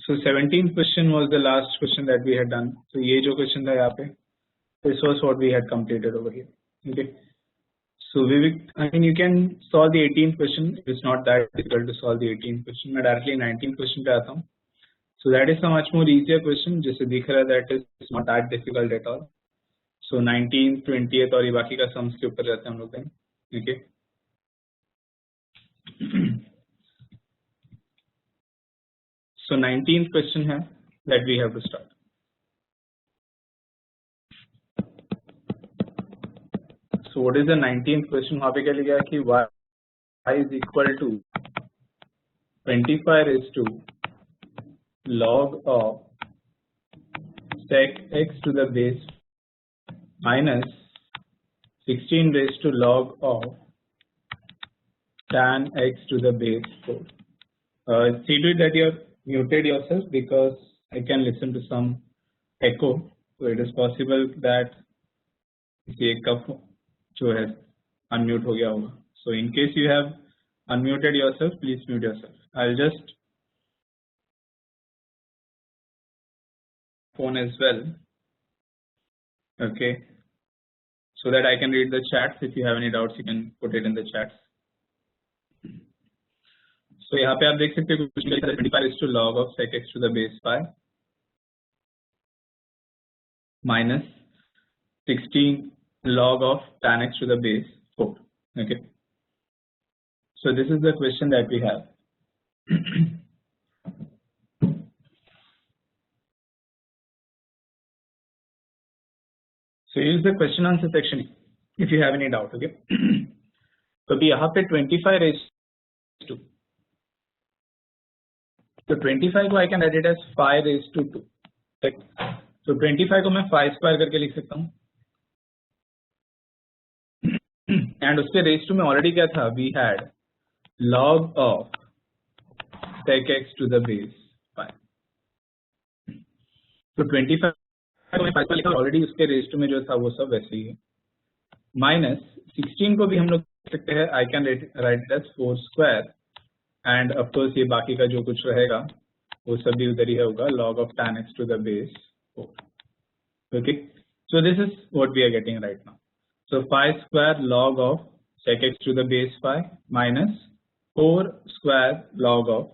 So 17th question was the last question that we had done. So ये जो question था यहाँ पे, this was what we had completed over here. Okay. So I mean you can solve the 18th question. It's not that difficult to solve the 18th question. मैं directly 19th question पे आता हूँ. So that is a much more easier question. जैसे दिख रहा है that is not that difficult at all. So 19th, 20th और ये बाकी का sums के ऊपर रहते हैं हम लोग कहीं. Okay. So 19th question है that we have to start. So what is the 19th question? वहाँ पे क्या लिखा है कि y is equal to 25 raised to log of sec x to the base minus 16 raised to log of tan x to the base 4. See to it that you have muted yourself because I can listen to some echo. So it is possible that किसी एक का जो है unmute हो गया होगा. So in case you have unmuted yourself, please mute yourself. I'll just phone as well. Okay. So that I can read the chats. If you have any doubts, you can put it in the chats. So यहाँ पे आप देख सकते हैं कुछ 25 is to log of sec x to the base 5 minus 16 log of tan x to the base 4. Okay. So this is the question that we have. So use the question answer section if you have any doubt. Okay. तो अभी यहाँ पे 25 raised to, so 25 को I can write it as 5 raised to 2. Right? So 25 को मैं 5 square करके लिख सकता हूँ. And उसके raised to में already क्या था? We had log of sec x to the base 5. So 25 को मैं 5 लिखा already उसके raised to में जो था वो सब वैसे ही है. Minus 16 को भी हम लोग लिख सकते हैं. I can write it as 4 square. And of course ये बाकी का जो कुछ रहेगा वो सब भी उधर ही होगा. Log of tan x to the base 4. Okay. So this is what we are getting right now. So 5 square log of sec x to the base 5 minus 4 square log of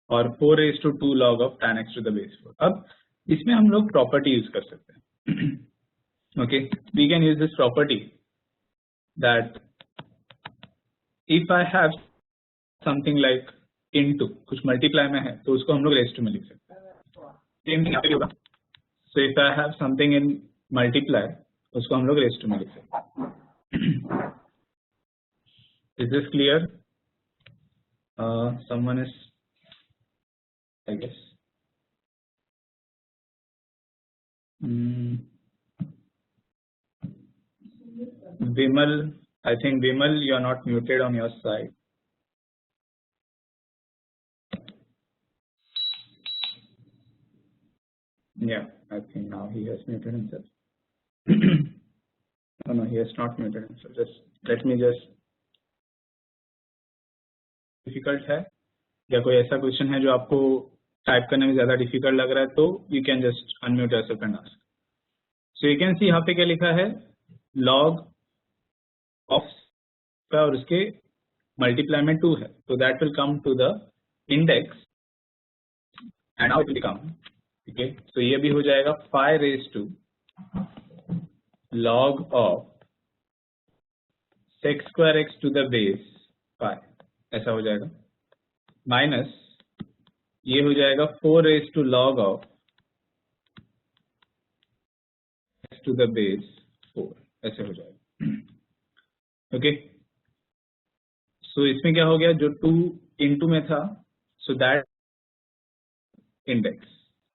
और 4 raised to 2 log of tan x to the base 4. अब इसमें हम लोग property use कर सकते हैं. Okay, we can use this property that if I have something like into कुछ multiply में है तो उसको हम लोग raised to में लिख सकते हैं. Same thing यहाँ पे होगा. So if I have something in multiply उसको हम लोग raised to में लिख सकते हैं. Is this clear? Someone is, I guess. Vimal, I think Vimal, you are not muted on your side. Yeah, I think now he has muted himself. No, he has not muted himself. Just let me just. Difficult है या कोई ऐसा question है जो आपको type करने में ज्यादा डिफिकल्ट लग रहा है तो you can just unmute yourself and ask. So you can see यहाँ पे क्या लिखा है log of का और उसके मल्टीप्लाई में 2 है तो that will come to the index and how it will come. Okay so ये भी हो जाएगा 5 raised to log of sec square x to the base 5 ऐसा हो जाएगा माइनस ये हो जाएगा 4 raised to log of x to the base 4 ऐसे हो जाएगा. ओके सो इसमें क्या हो गया जो 2 into में था सो दैट इंडेक्स.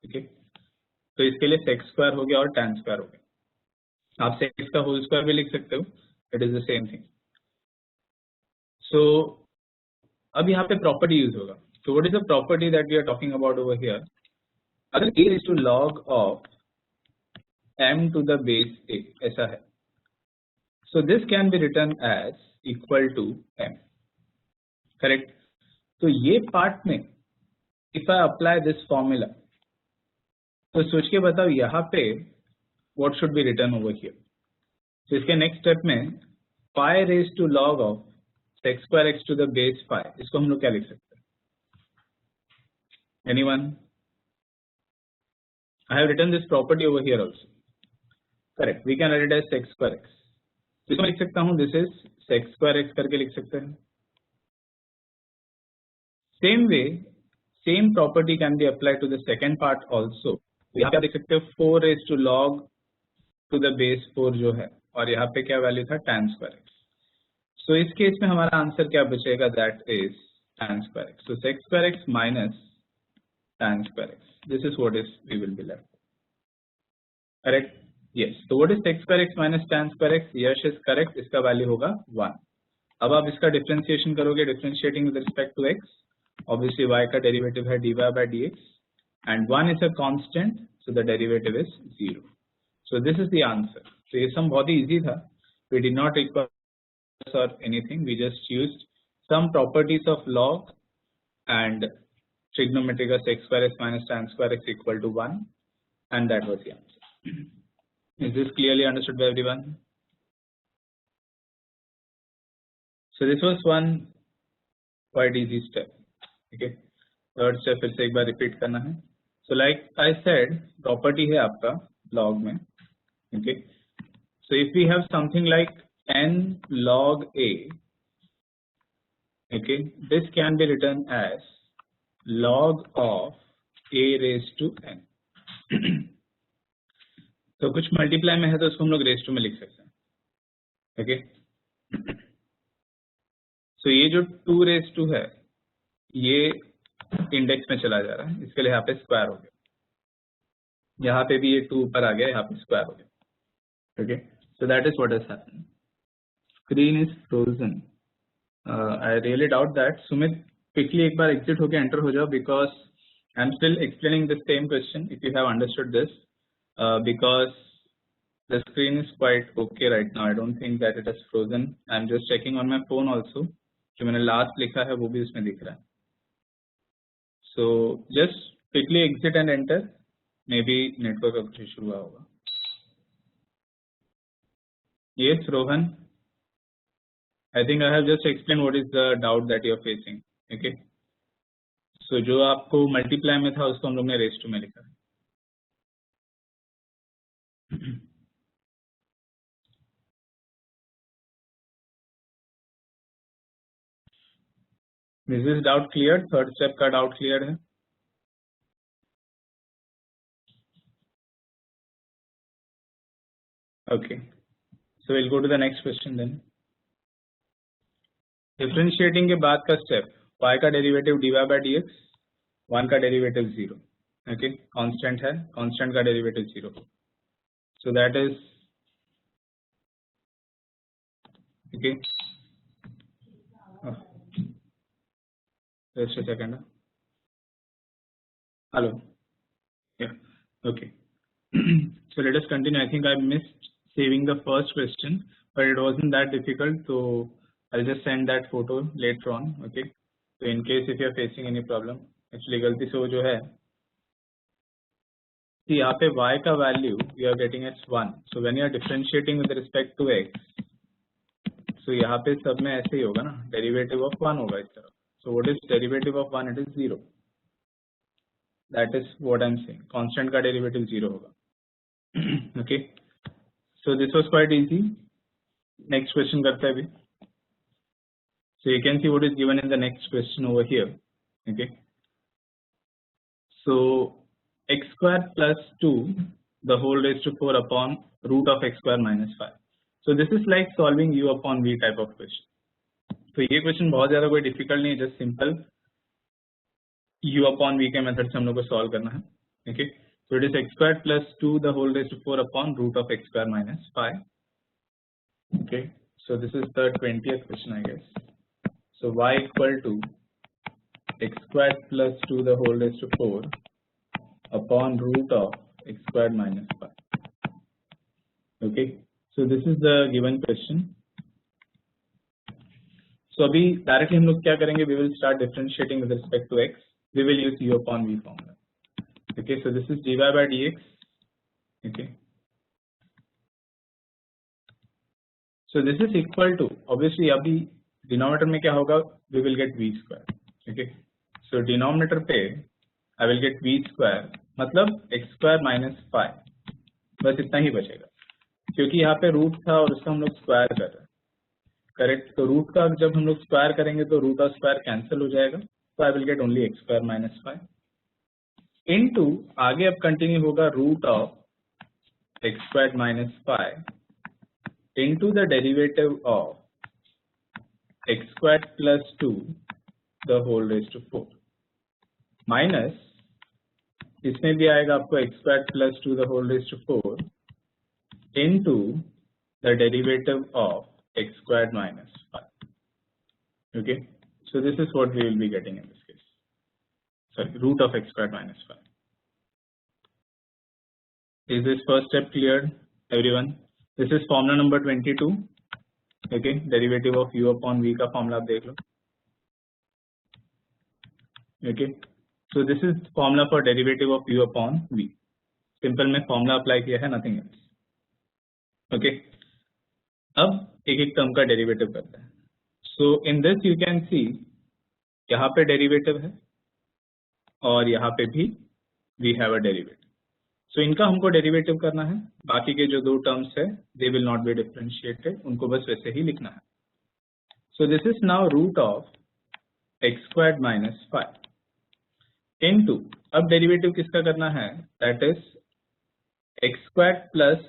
ओके तो इसके लिए sec स्क्वायर हो गया और tan स्क्वायर हो गया. आप sec का होल स्क्वायर भी लिख सकते हो. It is the same thing. So अब यहाँ पे प्रॉपर्टी यूज होगा. So what is the property that we are talking about over here? अगर a is to log of m to the base a ऐसा है. So this can be written as equal to m. Correct? तो ये part में if I apply this formula, तो सोच के बताओ यहाँ पे what should be written over here. तो इसके next step में pi raised to log of x square x to the base 5, इसको हम लोग क्या लिख सकते हैं? Anyone? I have written this property over here also. Correct. We can write it as x square x. तो इसको लिख सकता हूँ this is x square x करके लिख सकते हैं. Same way, same property can be applied to the second part also. यहाँ पे आप देख सकते हो 4 raised to log to the base 4 जो है, और यहाँ पे क्या वैल्यू था tan square x. So इस केस में हमारा आंसर क्या बचेगा? That is tan square x. So sec square x minus tan square x. This is what is we will be left. Correct? Yes. So what is sec square x minus tan square x? Yes is correct. इसका value होगा 1. अब आप इसका differentiation करोगे, differentiating with respect to x. Obviously y का derivative है dy by dx and 1 is a constant, so the derivative is 0. So this is the answer. So ये सम बहुत ही easy था. We did not require or anything. We just used some properties of log and trigonometric as x square x minus tan square x equal to 1, and that was the answer. Is this clearly understood by everyone? So this was one quite easy step. Okay, third step फिर से एक बार repeat करना है. So like I said, property है आपका log में. Okay, so if we have something like n log a, okay, this can be written as log of a raised to n. तो कुछ multiply में है तो उसको हम लोग raised to में लिख सकते हैं. Okay, so ये जो 2 raised to है ये इंडेक्स में चला जा रहा है, इसके लिए यहाँ पे स्क्वायर हो गया, यहाँ पे भी ये 2 ऊपर आ गया, यहाँ पे स्क्वायर हो गया. Okay, so that is what has happened. Screen is frozen. I really doubt that. Sumit quickly एक बार एग्जिट होके एंटर हो जाओ, because I am still explaining the same question. If you have understood this, because the screen is quite okay right now. I don't think that it is frozen. I am just checking on my phone also. जो मैंने last लिखा है वो भी उसमें दिख रहा है. So just quickly exit and enter. Maybe network का कुछ issue हुआ होगा. Yes, Rohan. I think I have just explained what is the doubt that you are facing. Okay. So जो आपको multiply में था उसको हम लोग ने raised to में लिखा है. This is doubt cleared. Third step का doubt cleared है. Okay. So we'll go to the next question then. Differentiating के बाद का step, y का derivative dy by dx, 1 का derivative 0. Okay. Constant है, constant का derivative 0. So that is okay. Just a second. Hello. Yeah. Okay. So let us continue. I think I missed saving the first question, but it wasn't that difficult, so I'll just send that photo later on. Okay. So in case if you are facing any problem, actually गलती से वो जो है, यहाँ पे y का value you are getting as 1. So when you are differentiating with respect to x, so यहाँ पे सब में ऐसे ही होगा ना, derivative of 1 होगा इस तरफ. So what is derivative of 1? It is 0. That is what I'm saying. Constant का derivative 0 होगा. Okay. So this was quite easy. Next question करते हैं अभी. So you can see what is given in the next question over here. Okay. So x square plus 2 the whole raised to 4 upon root of x square minus 5. So this is like solving u upon v type of question. तो ये question बहुत ज्यादा कोई difficult नहीं है, just simple u upon v के method से हम लोग को सॉल्व करना है. Okay, so it is x square plus 2 the whole raised to 4 upon root of x square minus 5. Okay, so this is the 20th question I guess. So y equal to x square plus 2 the whole raised to 4 upon root of x square minus 5. Okay, so this is the given question. So अभी directly हम लोग क्या करेंगे, we will start differentiating with respect to x. we will use u upon v formula. Okay, so this is dy by dx. Okay, so this is equal to, obviously अभी denominator में क्या होगा, we will get v square. Okay, so denominator पे I will get v square, मतलब x square minus 5, बस इतना ही बचेगा क्योंकि यहाँ पे रूट था और उसका हम लोग स्क्वायर कर रहे हैं. करेक्ट, तो रूट का जब हम लोग स्क्वायर करेंगे तो रूट और स्क्वायर कैंसिल हो जाएगा, तो I will get only x square minus 5 into आगे अब कंटिन्यू होगा root of x squared minus 5 into the derivative of x squared plus 2 the whole raised to 4 minus इसमें भी आएगा आपको x squared plus 2 the whole raised to 4 into the derivative of x squared minus 5. Okay, so this is what we will be getting in this case. Sorry, root of x squared minus 5. Is this first step cleared, everyone? This is formula number 22. Okay, derivative of u upon v का formula आप देख लो. Okay, so this is formula for derivative of u upon v. Simple में formula apply किया है, nothing else. Okay, अब एक एक term का डेरिवेटिव करते हैं. So in this you can see यहाँ पे डेरिवेटिव है और यहाँ पे भी we have a derivative. So इनका हमको डेरिवेटिव करना है, बाकी के जो दो टर्म्स है they will not be differentiated, उनको बस वैसे ही लिखना है. So this is now root of x squared minus 5 into, अब डेरिवेटिव किसका करना है, that is x squared plus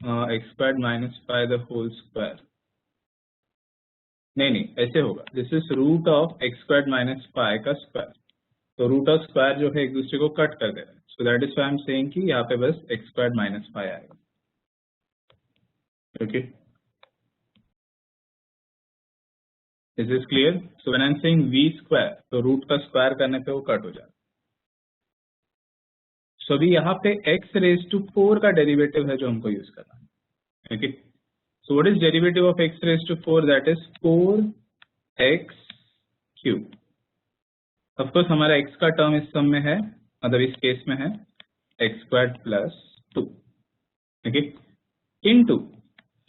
x squared minus 5 the whole square. नहीं ऐसे होगा, this is root of x squared minus 5 का स्क्वायर. तो रूट ऑफ स्क्वायर जो है एक दूसरे को कट कर दे रहा है, सो that is why I am saying कि यहाँ पे बस x squared minus 5 आएगा. Okay, is this clear? So when I am saying v square, तो रूट का स्क्वायर करने पे वो कट हो जाता है. सो अभी यहाँ पे x raised to 4 का डेरिवेटिव है जो हमको यूज करना है. Okay, so what is derivative of x raised to 4? That is 4x cube. Of course हमारा x का टर्म इस सम में है, मतलब इस केस में है x squared plus 2. Okay, into,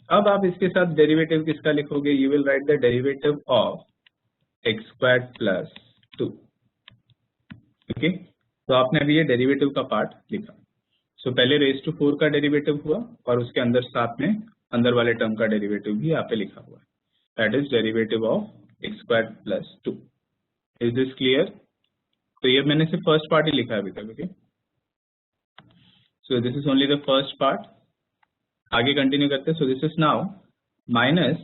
अब आप इसके साथ डेरिवेटिव किसका लिखोगे, you will write the derivative of x squared plus 2. Okay, तो आपने अभी ये डेरिवेटिव का पार्ट लिखा. सो पहले रेज टू 4 का डेरिवेटिव हुआ और उसके अंदर साथ में अंदर वाले टर्म का डेरिवेटिव भी यहाँ पे लिखा हुआ है, that is derivative of x squared plus 2. Is this clear? तो ये मैंने सिर्फ फर्स्ट पार्ट ही लिखा है अभी तक. Okay, so this is only the first part. आगे कंटिन्यू करते हैं. सो this is now minus,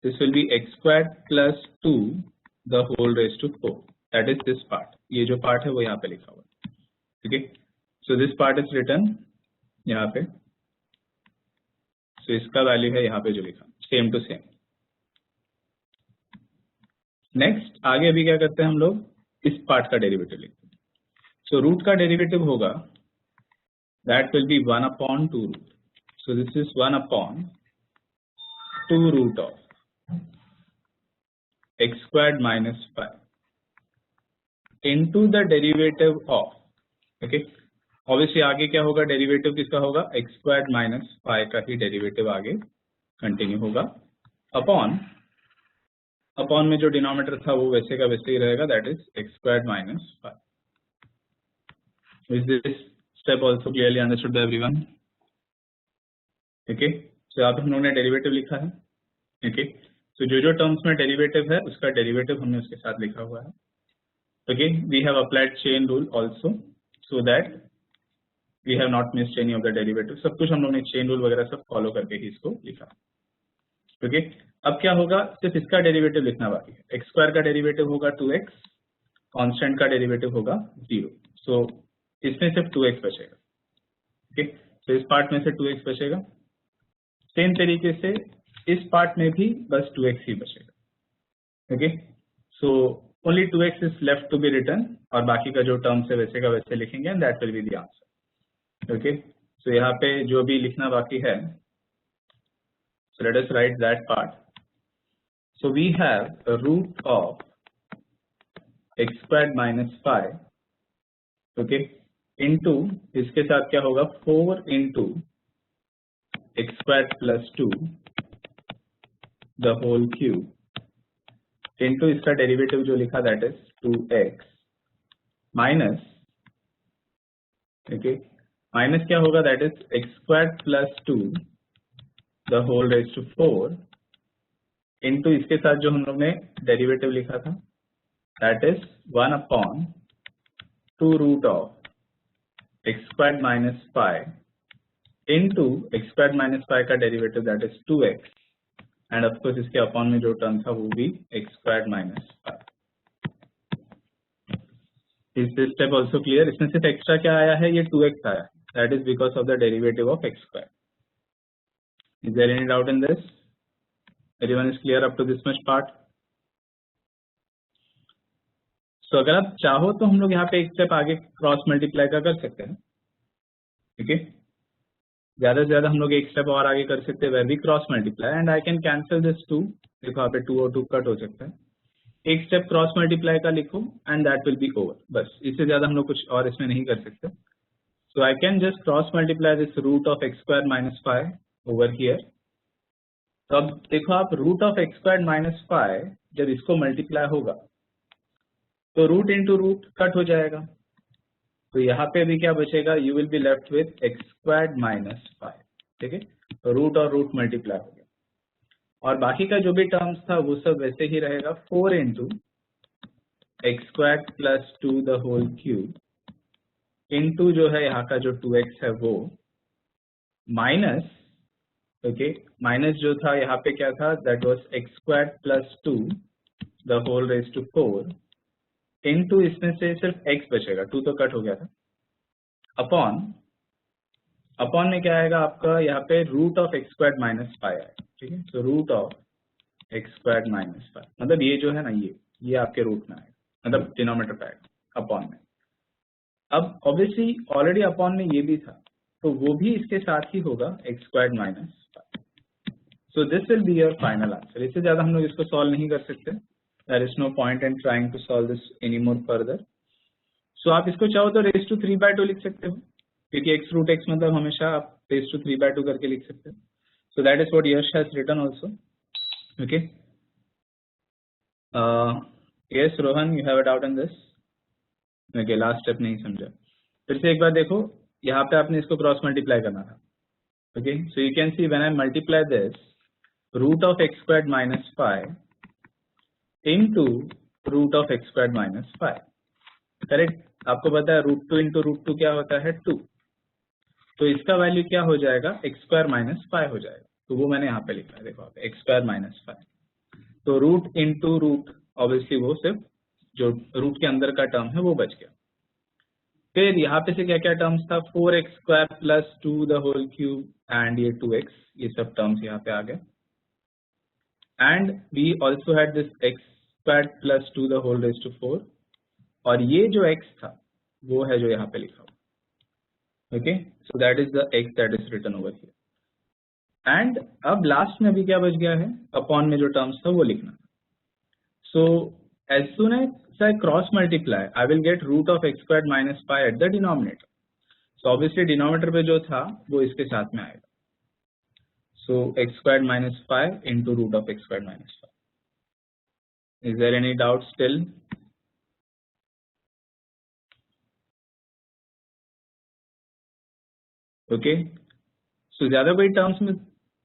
this will B x squared plus 2 the whole raised to 4. That is this part. ये जो पार्ट है वो यहाँ पे लिखा हुआ है. ठीक है, so this part is written यहाँ पे. सो इसका वैल्यू है यहाँ पे जो लिखा, सेम टू सेम. नेक्स्ट आगे अभी क्या करते हैं हम लोग, इस पार्ट का डेरिवेटिव लिखते हैं. सो रूट का डेरिवेटिव होगा, that will be 1 upon 2 root. So this is 1 upon 2 root of x squared minus 5 into the derivative of, okay, obviously आगे क्या होगा, डेरिवेटिव किसका होगा, x squared minus 5 का ही डेरिवेटिव आगे कंटिन्यू होगा, अपॉन में जो डिनोमिनेटर था वो वैसे का वैसे ही रहेगा, that is x squared minus 5. Is this step also clearly understood by everyone? Okay, so यहाँ पे हम लोगों ने डेरिवेटिव लिखा है. okay, so जो टर्म्स में डेरिवेटिव है उसका डेरिवेटिव हमने उसके साथ लिखा हुआ है. Okay, we have applied chain rule also so that we have not missed any of the derivative. सब कुछ हम लोग ने chain rule वगैरह सब फॉलो करके ही इसको लिखा. Okay, अब क्या होगा, सिर्फ इसका डेरिवेटिव लिखना बाकी है. x स्क्वायर का डेरिवेटिव होगा 2x, कांस्टेंट का डेरिवेटिव होगा 0. सो इसमें सिर्फ 2x बचेगा. okay, तो इस पार्ट में से 2x बचेगा. सेम तरीके से इस पार्ट में भी बस 2x ही बचेगा. okay, so only 2x is left to be written और बाकी का जो टर्म्स है वैसे का वैसे लिखेंगे and that will be the answer. okay, so यहाँ पे जो भी लिखना बाकी है, so let us write that part. So we have a root of x square minus 5, okay, into इसके साथ क्या होगा 4 into x square plus 2 the whole cube into इसका डेरिवेटिव जो लिखा that is 2x minus, okay, minus क्या होगा that is x square plus 2 the whole raise to 4 into इसके साथ जो हम लोग ने डेरिवेटिव लिखा था that is 1 upon 2 root of x square minus 5 into x square minus 5 का derivative that is 2x and of course इसके अपॉन में जो टर्म था वो भी X square minus 5. Is this step also clear? इसमें सिर्फ एक्स्ट्रा क्या आया है, ये 2x आया, that is because of the derivative of x square. Is there any doubt in this? Everyone is clear up to this much part? So अगर आप चाहो तो हम लोग यहाँ पे एक स्टेप आगे क्रॉस मल्टीप्लाई का कर सकते हैं, ठीक है, ज्यादा से ज्यादा हम लोग एक स्टेप और आगे कर सकते हैं, वह भी cross multiply, and I can cancel this 2, देखो यहाँ पे 2 और 2 कट हो सकता है, एक स्टेप क्रॉस मल्टीप्लाई का लिखो and that will B over, बस इससे ज्यादा हम लोग कुछ और इसमें नहीं कर सकते. So I can just cross multiply this root of x square minus 5 over here. तो अब देखो आप root of x square minus 5 जब इसको मल्टीप्लाई होगा तो रूट इंटू रूट कट हो जाएगा, तो यहाँ पे भी क्या बचेगा, you will be left with x square minus 5, ठीक है, तो रूट और रूट मल्टीप्लाई हो गया और बाकी का जो भी टर्म्स था वो सब वैसे ही रहेगा, 4 into x square plus 2 the whole cube into जो है यहाँ का जो 2x है वो माइनस, ओके, माइनस जो था यहाँ पे क्या था that was x square plus 2 the whole raise to 4 into इसमें से सिर्फ x बचेगा, 2 तो कट हो गया था, अपॉन, अपॉन में क्या आएगा आपका यहाँ पे root of x square minus 5 आएगा, ठीक है, तो root of x square minus 5 मतलब ये जो है ना ये आपके रूट में आएगा, मतलब डिनोमिनेटर पे आएगा अपॉन में. अब ऑब्वियसली ऑलरेडी अपॉन में ये भी था तो वो भी इसके साथ ही होगा x square minus 5. So this will be your final answer. इससे ज्यादा हम लोग इसको सॉल्व नहीं कर सकते, there is no point in trying to solve this any more further. So आप इसको चाहो तो रेज टू 3/2 लिख सकते हो, क्योंकि x रूट x मतलब हमेशा आप रेज टू 3/2 करके लिख सकते हो. So that is what Yash has written also. Okay. Yes, Rohan, you have a doubt on this? Okay, last step नहीं समझा. फिर से एक बार देखो, यहाँ पे आपने इसको क्रॉस मल्टीप्लाई करना था. Okay, so you can see when I multiply this, root of x squared minus 5 into root of x square minus 5, correct. आपको पता है रूट 2 इंटू रूट 2 क्या होता है 2, तो इसका वैल्यू क्या हो जाएगा एक्स स्क्वायर माइनस 5 हो जाएगा, तो वो मैंने यहाँ पे लिखा है, देखो एक्स स्क्वायर माइनस 5, तो रूट इंटू रूट ऑब्वियसली वो सिर्फ जो रूट के अंदर का टर्म है वो बच गया. फिर यहाँ पे से क्या क्या टर्म्स था, 4x square plus 2 the whole cube and ये 2x, ये सब टर्म्स यहाँ पे आ गए, and we also had this x square plus 2 the whole raise to 4, और ये जो x था वो है जो यहाँ पे लिखा हुआ, okay, so that is the x that is written over here. And अब लास्ट में अभी क्या बच गया है, अपॉन में जो टर्म्स था वो लिखना. So as soon as I cross multiply I will get root of x square minus 5 at the denominator. So obviously denominator पे जो था वो इसके साथ में आएगा, so x squared minus 5 into root of x squared minus 5. Is there any doubt still? Okay, so ज्यादा कोई टर्म्स में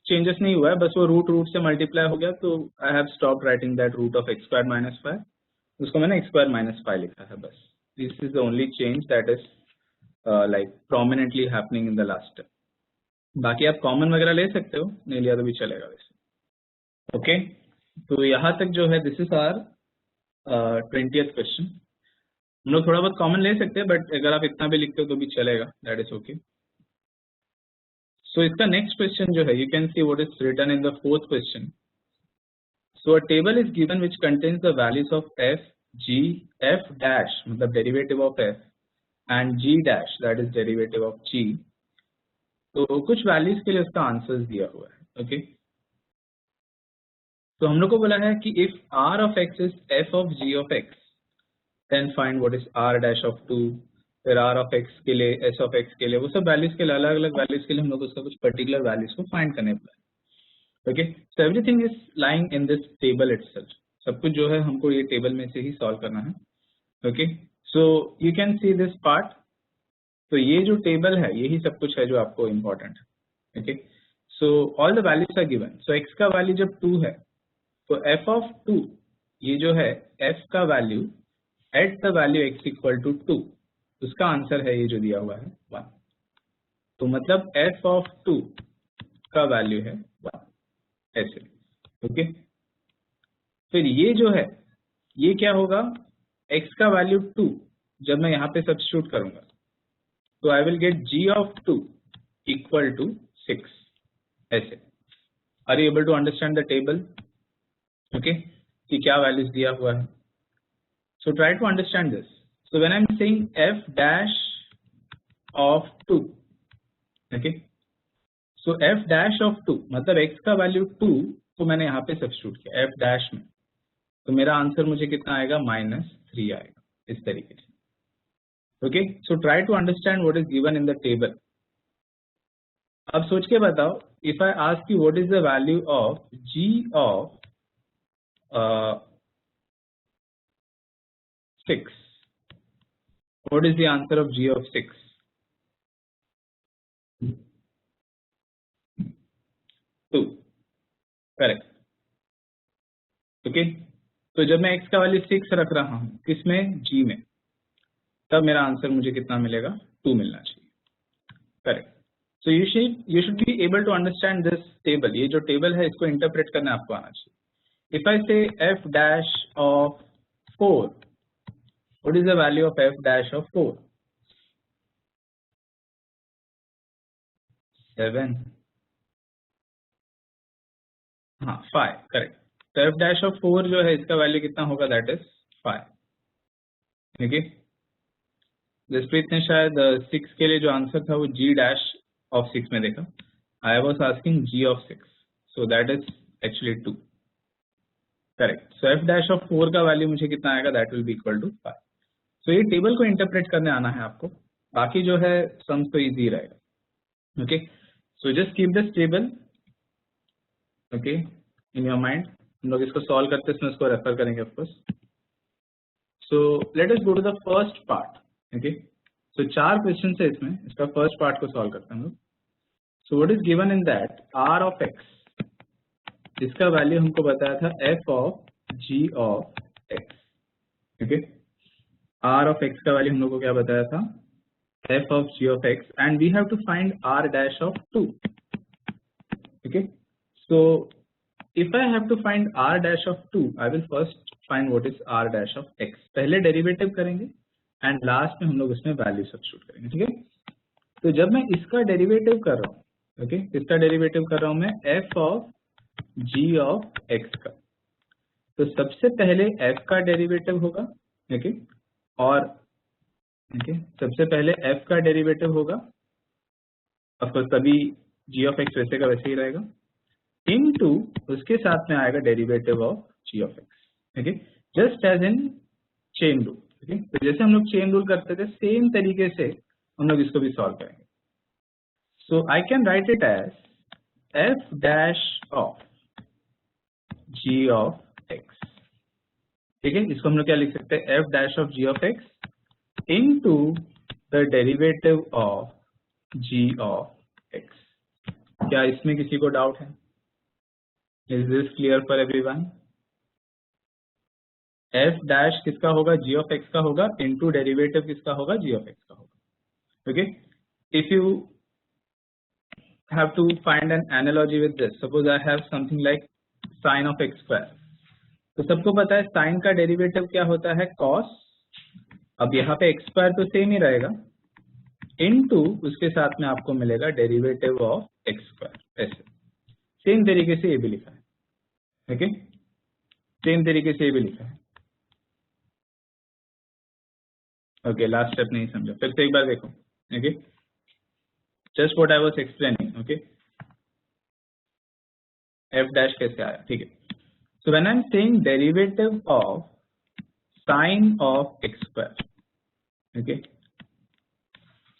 चेंजेस नहीं हुआ है, बस वो रूट से मल्टीप्लाई हो गया, तो I have stop writing that root of x square minus 5, उसको मैंने एक्स स्क्वायर माइनस 5 लिखा है बस. This is the only change that is like prominently happening in the last step. बाकी आप कॉमन वगैरह ले सकते हो, नहीं लिया तो भी चलेगा वैसे. ओके, तो यहाँ तक जो है this is our 20th question. हम लोग थोड़ा बहुत कॉमन ले सकते हैं, बट अगर आप इतना भी लिखते हो तो भी चलेगा, दैट इज ओके. सो इसका नेक्स्ट क्वेश्चन जो है, you can see what is written in the 4th question. So a table is given which contains the values of f, g, f dash मतलब derivative of f and g dash that is derivative of g. तो कुछ values के लिए उसका answers दिया हुआ है, okay. तो हम लोग को बोला है कि if r of x is f of g of x, then find what is r dash of 2, फिर r ऑफ x के लिए, s ऑफ x के लिए, वो सब वैल्यूज के लिए, अलग अलग वैल्यूज के लिए हम लोग उसका कुछ पर्टिकुलर वैल्यूज को फाइंड करने वाले। Okay, so everything is lying in this table itself, सब कुछ जो है हमको ये टेबल में से ही सॉल्व करना है। Okay, so you can see this part, तो ये जो टेबल है यही सब कुछ है जो आपको इम्पोर्टेंट है। Okay, so all the values are given, so x का वैल्यू जब 2 है तो f ऑफ 2, ये जो है f का value at the value x equal to 2, उसका आंसर है ये जो दिया हुआ है 1, तो मतलब f ऑफ 2 का वैल्यू है 1 ऐसे। ओके, फिर ये जो है ये क्या होगा, x का वैल्यू 2 जब मैं यहाँ पे सब्स्टिट्यूट करूंगा तो I will get g of 2 equal to 6 ऐसे। Are you able to understand the table? Okay, कि क्या वैल्यूज दिया हुआ है। So try to understand this. So when I am saying f dash of 2, okay, so f dash of 2 मतलब x का value 2 को मैंने यहाँ पे सब्स्टिट्यूट किया f डैश में, तो मेरा आंसर मुझे कितना आएगा, -3 आएगा इस तरीके से। Okay, so try to understand what is given in the table. अब सोच के बताओ, if I ask you what is the value of g of 6, what is the answer of g of 6? 2, correct. Okay, तो जब मैं x का value 6 रख रहा हूं किसमें, g में, तब मेरा आंसर मुझे कितना मिलेगा, 2 मिलना चाहिए। Correct. So you should be able to understand this table, ये जो टेबल है इसको इंटरप्रेट करना आपको आना चाहिए। इफ आई से f dash of 4, what is the value of f dash of 4? 7, हाँ 5, करेक्ट। तो f डैश ऑफ 4 जो है इसका वैल्यू कितना होगा, दैट इज 5। ठीक है, जसप्रीत ने शायद 6 के लिए जो आंसर था वो g डैश ऑफ 6 में देखा। I was asking g of 6, so that is actually 2, correct. So f dash of 4 का वैल्यू मुझे कितना आएगा, that will be equal to 5। So ये टेबल को इंटरप्रेट करने आना है आपको, बाकी जो है सम्स तो इजी रहेगा। Okay, so just keep this table okay in your mind. हम लोग इसको सॉल्व करते समय इसको रेफर करेंगे of course. So let us go to the first part. Okay, so 4 question है इसमें, इसका फर्स्ट पार्ट को सॉल्व करते हैं हम लोग। So what is given in that, r of x, इसका वैल्यू हमको बताया था f of g of x। Okay, r of x का वैल्यू हम लोग को क्या बताया था, f of g of x, and we have to find r dash of 2। Okay, so if I have to find r dash of 2, I will first find what is r dash of x। पहले derivative करेंगे and last में हम लोग इसमें value substitute करेंगे। ठीक है, तो जब मैं इसका डेरिवेटिव कर रहा हूँ, ओके, इसका डेरिवेटिव कर रहा हूँ मैं f of g of x का, तो सबसे पहले f का डेरिवेटिव होगा। ओके, और ओके, सबसे पहले f का डेरिवेटिव होगा, ऑफकोर्स तभी g ऑफ x वैसे का वैसे ही रहेगा, इनटू उसके साथ में आएगा derivative of g of x। Okay, just as in chain rule. Okay, तो जैसे हम लोग चेन रूल करते थे सेम तरीके से हम लोग इसको भी सॉल्व करेंगे। So I can write it as f dash of g of x। ठीक है, इसको हम लोग क्या लिख सकते हैं, f dash of g of x into the derivative of g of x। क्या इसमें किसी को डाउट है? Is this clear for everyone? f dash किसका होगा, g of x का होगा, इनटू डेरिवेटिव किसका होगा, g of x का होगा। Okay, if you have to find an analogy with this, suppose I have something like sin of x square, तो सबको पता है sin का डेरिवेटिव क्या होता है, cos। अब यहाँ पे x स्क्वायर तो सेम ही रहेगा, इनटू उसके साथ में आपको मिलेगा डेरिवेटिव ऑफ x स्क्वायर। ऐसे सेम तरीके से ये भी लिखा है। ओके, सेम तरीके से ये भी लिखा है। ओके, लास्ट स्टेप नहीं समझा, फिर से एक बार देखो। Okay, just what I was explaining. Okay, f dash कैसे आया, ठीक है। सो when I am saying derivative of sign of x square. Okay,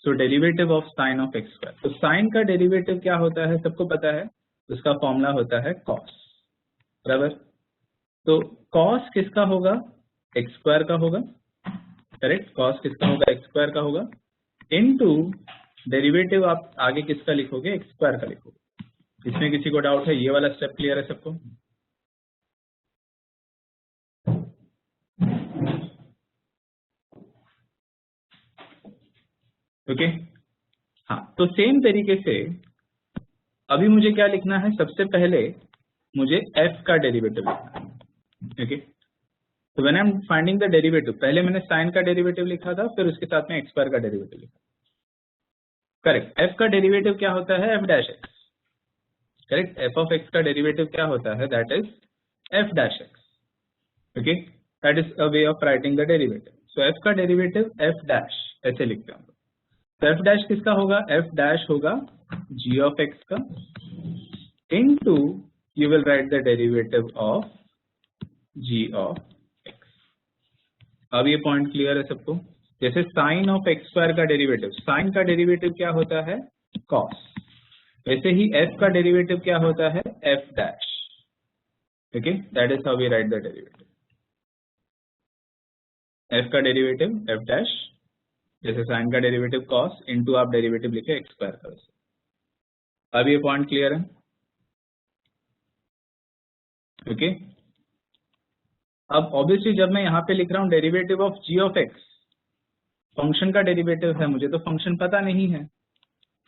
so derivative of sign of x square. तो साइन का डेरिवेटिव क्या होता है, सबको पता है, उसका फॉर्मूला होता है कॉस, बराबर। तो कॉस किसका होगा, एक्स स्क्वायर का होगा, करेक्ट। कॉस किसका होगा, एक्स स्क्वायर का होगा, इनटू डेरिवेटिव आप आगे किसका लिखोगे, एक्स स्क्वायर का लिखोगे। इसमें किसी को डाउट है, ये वाला स्टेप क्लियर है सबको? ओके, हाँ। तो सेम तरीके से अभी मुझे क्या लिखना है, सबसे पहले मुझे f का डेरिवेटिव लिखना है। ओके, तो when I am finding the derivative, पहले मैंने साइन का डेरिवेटिव लिखा था, फिर उसके साथ में एक्स स्क्वायर का डेरिवेटिव लिखा, करेक्ट। f का डेरिवेटिव क्या होता है, f dash x, correct. f of x का डेरिवेटिव क्या होता है, that is f dash x। Okay, that is a way of writing the derivative. So f का डेरिवेटिव f डैश, ऐसे लिखते हैं हम। तो f डैश किसका होगा, f डैश होगा g ऑफ x का, into you will write the derivative of g of x। अब ये पॉइंट क्लियर है सबको? जैसे साइन ऑफ एक्स स्क्वायर का डेरिवेटिव, साइन का डेरिवेटिव क्या होता है, कॉस, वैसे ही f का डेरिवेटिव क्या होता है, f dash. Okay, that is how we write the derivative. f का डेरिवेटिव f डैश, जैसे साइन का डेरिवेटिव कॉस, इनटू आप डेरिवेटिव लिखे एक्स स्क्वायर का। अब ये पॉइंट क्लियर है? ओके, अब ऑब्वियसली जब मैं यहाँ पे लिख रहा हूँ derivative of g of x, function का डेरिवेटिव है, मुझे तो फंक्शन पता नहीं है,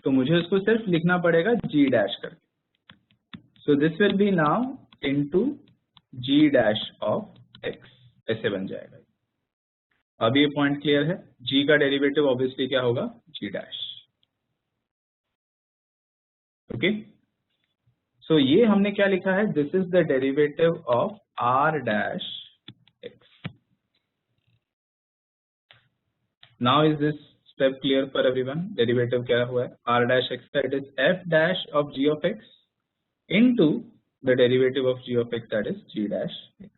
तो मुझे उसको सिर्फ लिखना पड़ेगा g डैश करके। सो this will be now into g dash of x, ऐसे बन जाएगा। अब ये पॉइंट क्लियर है? g का डेरिवेटिव ऑब्वियसली क्या होगा, g डैश। ओके, सो ये हमने क्या लिखा है, this is the derivative of r dash x। Now is this step clear for everyone? Derivative क्या हुआ है, r डैश x का, it is f dash of g of x into the derivative of g of x, that is g dash x।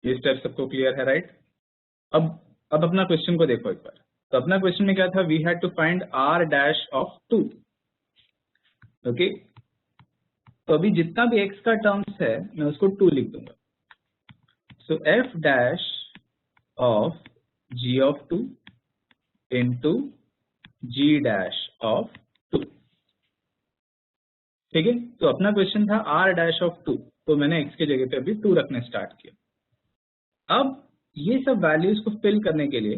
ये step सबको clear है, right? अब अपना question को देखो एक बार। तो अपना क्वेश्चन में क्या था, we had to find r dash of 2। Okay, तो अभी जितना भी x का टर्म्स है मैं उसको 2 लिख दूंगा। सो f dash of g of 2 into g dash of 2। ठीक है, तो अपना क्वेश्चन था r डैश ऑफ 2, तो मैंने x के जगह पे अभी 2 रखने स्टार्ट किया। अब ये सब वैल्यूज को फिल करने के लिए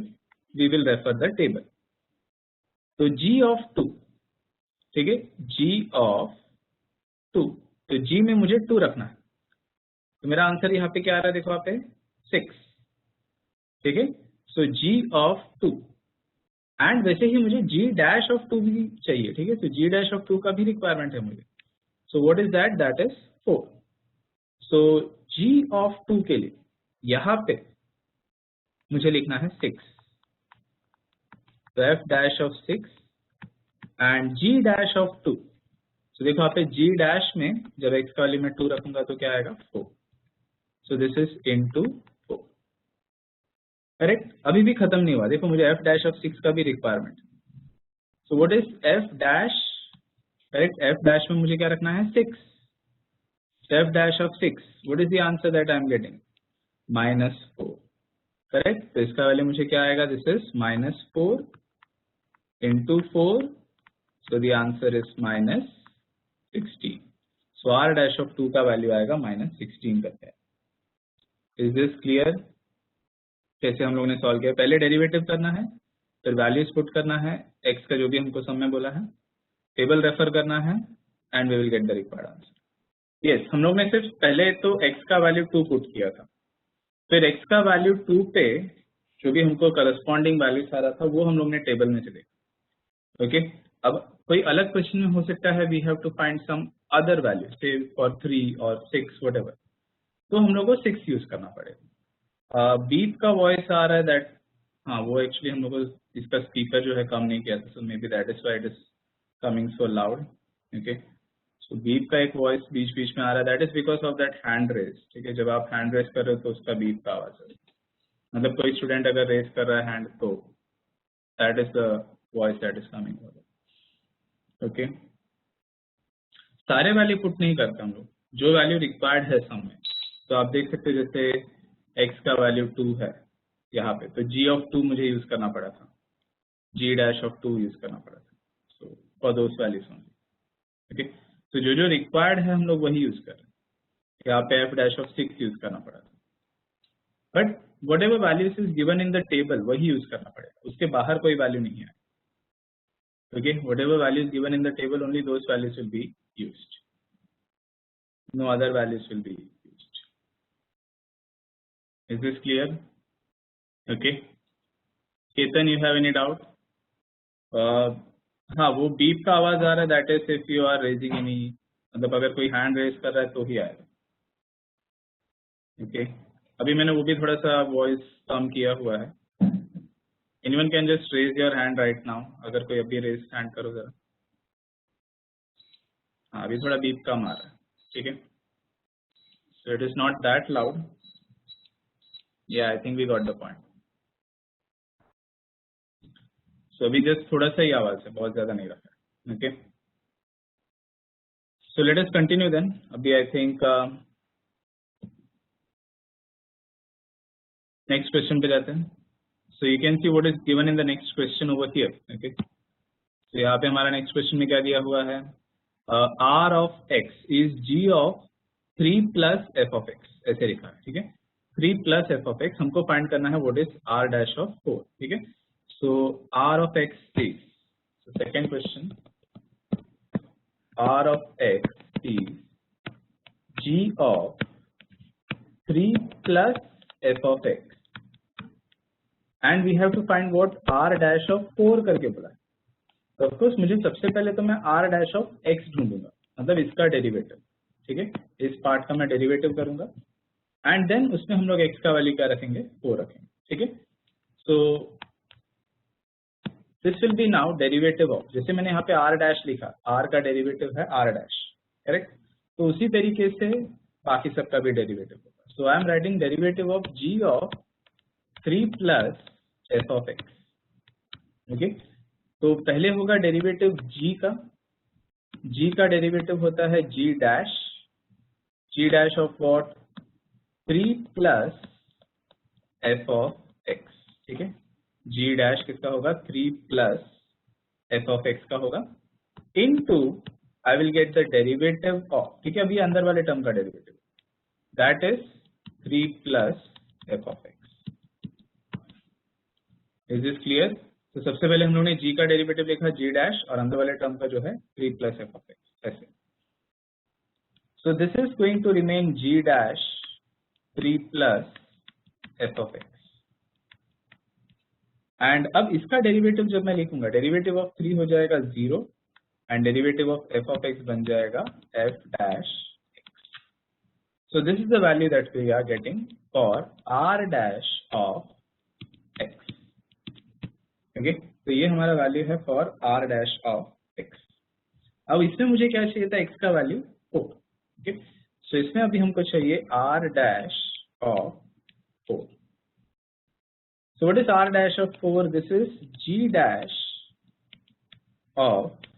we will refer the table. तो g ऑफ 2, ठीक है, g ऑफ 2, तो g में मुझे 2 रखना है, तो मेरा आंसर यहाँ पे क्या आ रहा है, देखो आप 6। ठीक है, सो g ऑफ 2, एंड वैसे ही मुझे g डैश ऑफ 2 भी चाहिए। ठीक है, तो g डैश ऑफ 2 का भी रिक्वायरमेंट है मुझे। सो what is that, that is 4। So g of 2 के लिए यहाँ पे मुझे लिखना है 6, तो f dash of 6 and g dash of 2। तो देखो यहाँ पे g डैश में जब x का वैल्यू में 2 रखूंगा तो क्या आएगा, 4। सो दिस इज इनटू 4, करेक्ट। अभी भी खत्म नहीं हुआ, देखो मुझे f डैश ऑफ 6 का भी requirement. So what is f dash, correct, f dash में मुझे क्या रखना है, 6। f dash of 6, what is the answer that I am getting, -4, correct. तो इसका वैल्यू मुझे क्या आएगा, this is -4 into 4, so the answer is -16। So r dash of 2 का वैल्यू आएगा -16 करके। Is this clear? कैसे हम लोगों ने सॉल्व किया, पहले डेरिवेटिव करना है, फिर वैल्यूज पुट करना है, x का जो भी हमको सम में बोला है, टेबल रेफर करना है, and we will get the required answer. Yes, हम लोग ने सिर्फ पहले तो x का वैल्यू 2 पुट किया था, फिर x का वैल्यू 2 पे जो भी हमको करस्पॉन्डिंग वैल्यू आ रहा था वो हम लोग ने टेबल में से देखा। ओके, अब कोई अलग क्वेश्चन में हो सकता है we have to find some other value, say for 3 और 6 व्हाटएवर, तो हम लोग को 6 यूज करना पड़ेगा। बीप का वॉइस आ रहा है, दैट, हाँ, वो एक्चुअली हम लोग को इसका स्पीकर जो है कम नहीं किया था, so maybe that is why it is coming so loud. Okay, so beep का एक वॉइस बीच बीच में आ रहा है, that is because of that hand raise. ठीक है, जब आप हैंड रेस कर रहे हो तो उसका बीप का आवाज है। मतलब कोई स्टूडेंट अगर रेज कर रहा है हैंड तो that is the voice that is coming. Okay, सारे वैल्यू पुट नहीं करते हम लोग, जो वैल्यू रिक्वायर्ड है सम में। तो आप देख सकते हैं जैसे x का वैल्यू 2 है यहाँ पे, तो g ऑफ 2 मुझे यूज करना पड़ा था, g डैश ऑफ 2 यूज करना पड़ा था, so for those values only. Okay, तो जो जो रिक्वायर्ड है हम लोग वही यूज कर रहे हैं। यहाँ पे f डैश ऑफ 6 यूज करना पड़ा था, but what ever values is given in the table वही यूज करना पड़ेगा, उसके बाहर कोई वैल्यू नहीं है। Okay, what ever values given in the table only those values will be used, no other values will be used. Is this clear? Okay. Ketan, you have any doubt? हाँ, वो beep का आवाज आ रहा है, that is if you are raising any, मतलब अगर कोई हैंड रेज कर रहा है तो ही आएगा। ओके, अभी मैंने वो भी थोड़ा सा वॉइस कम किया हुआ है। Anyone can just raise your hand right now, अगर कोई अभी रेज हैंड करो जरा। हाँ, अभी थोड़ा बीप कम आ रहा है, ठीक है। So it is not that loud. Yeah, I think we got the point. So अभी just थोड़ा सा ही आवाज है, बहुत ज्यादा नहीं रखा है। Okay. So let us continue then. अभी I think next question पे जाते हैं। So you can see what is given in the next question over here. Okay. So यहाँ पे हमारा next question में क्या दिया हुआ है? R of x is g of 3 plus f of x, ऐसे लिखा है, ठीक है। 3 plus f of x हमको फाइंड करना है, what is r dash of 4, ठीक है। So r of x is, so second question, r of x is g of 3 plus f of x and we have to find what r dash of 4 करके बोला है। तो of course मुझे सबसे पहले तो मैं r dash of x ढूंढूंगा, मतलब इसका डेरिवेटिव, ठीक है। इस पार्ट का मैं डेरिवेटिव करूंगा एंड देन उसमें हम लोग x का वैल्यू क्या रखेंगे, 4 रखेंगे, ठीक है। So this will be now derivative of, जैसे मैंने यहाँ पे r डैश लिखा, r का डेरिवेटिव है r डैश, करेक्ट। तो उसी तरीके से बाकी सबका भी डेरिवेटिव होगा। So I am writing derivative of g of 3 plus f of x। Okay, तो पहले होगा डेरिवेटिव g का डेरिवेटिव होता है g dash of what, 3 plus f of x, ठीक है। g डैश किसका होगा, 3 प्लस f ऑफ x का होगा, into I will get the derivative of, ठीक है, अभी अंदर वाले टर्म का derivative, that is 3 plus f of x। Is this clear? तो सबसे पहले हम लोगों ने g का डेरिवेटिव लिखा g डैश, और अंदर वाले टर्म का जो है 3 प्लस f ऑफ x, ऐसे। So this is going to remain g dash 3 plus f of x, and अब इसका डेरिवेटिव जब मैं लिखूंगा, डेरिवेटिव ऑफ 3 हो जाएगा 0 and derivative of f of x बन जाएगा f dash x। So this is the value that we are getting for r dash of x। Okay, तो ये हमारा वैल्यू है for r dash of x। अब इसमें मुझे क्या चाहिए था, x का वैल्यू 4, ओके। सो इसमें अभी हमको चाहिए r dash of 4। So what is r dash of 4? This is g dash of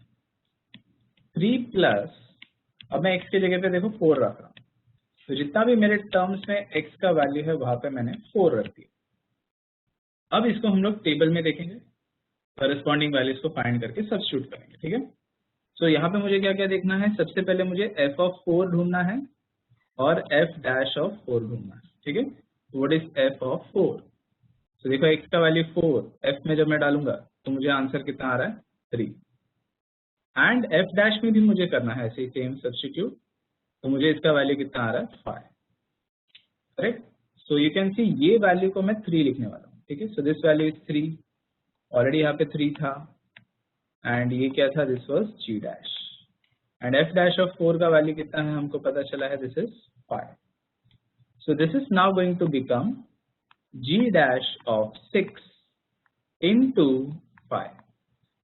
3 plus, अब मैं x की जगह पे देखो 4 रख रहा हूँ, तो जितना भी मेरे टर्म्स में x का वैल्यू है वहां पे मैंने 4 रख दिया। अब इसको हम लोग टेबल में देखेंगे, करस्पॉन्डिंग वैल्यूज को फाइंड करके सब्स्टिट्यूट करेंगे, ठीक है। सो यहाँ पे मुझे क्या क्या देखना है, सबसे पहले मुझे f of 4 ढूंढना है और f dash of 4 ढूंढना है, ठीक है। What is f of 4? तो देखो x का वैल्यू 4, f में जब मैं डालूंगा तो मुझे आंसर कितना आ रहा है, 3, एंड f डैश में भी मुझे करना है ऐसे ही सेम सब्स्टिट्यूट, तो मुझे इसका वैल्यू कितना आ रहा है, 5, करेक्ट। सो यू कैन सी ये वैल्यू को मैं 3 लिखने वाला हूँ, ठीक है। So this value is 3, already यहाँ पे 3 था, एंड ये क्या था, this was g dash, and f dash of 4 का वैल्यू कितना है हमको पता चला है, this is 5। So this is now going to become g dash of 6 into 5।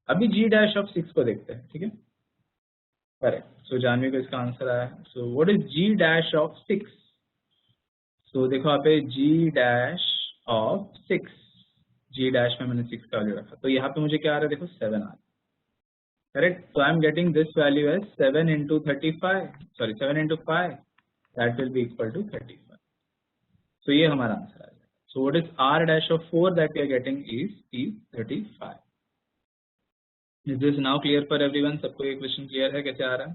अभी g डैश ऑफ 6 को देखते हैं, ठीक है, करेक्ट। सो जानवी को इसका आंसर आया। सो what is g dash of 6? सो देखो यहाँ पे g dash of 6, g dash में मैंने 6 का वैल्यू रखा, तो यहाँ पे मुझे क्या आ रहा है, देखो 7 आ रहा है, correct. So I am getting this value as 7 into 35, sorry 7 into 5, that will be equal to 35. So ये हमारा आंसर आ जाएगा. So what is r dash of 4 that we are getting is 35. Is this now clear for everyone? सबको ये question clear है कैसे आ रहा है?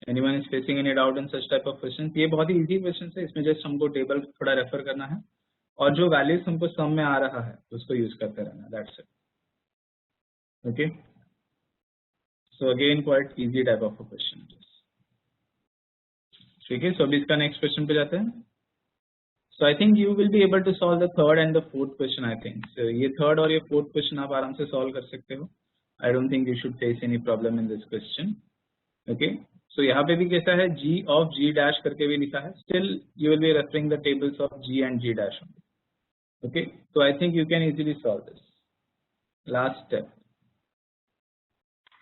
Anyone is facing any doubt in such type of questions? ये बहुत ही इजी क्वेश्चन है, इसमें जस्ट हमको टेबल थोड़ा रेफर करना है और जो वैल्यूज हमको सम में आ रहा है उसको यूज करते रहना, that's it. Okay, so again quite easy type of a question. ठीक है, so अभी इसका नेक्स्ट क्वेश्चन पे जाते हैं. So I think you will be able to solve the third and the fourth question. I think so ये third और ये फोर्थ क्वेश्चन आप आराम से सॉल्व कर सकते हो. I don't think you should face any problem in this question. Okay, so यहाँ पे भी कैसा है, g of g dash करके भी लिखा है. Still you will be referring the tables of g and g dash only. Okay, so I think you can easily solve this. Last step.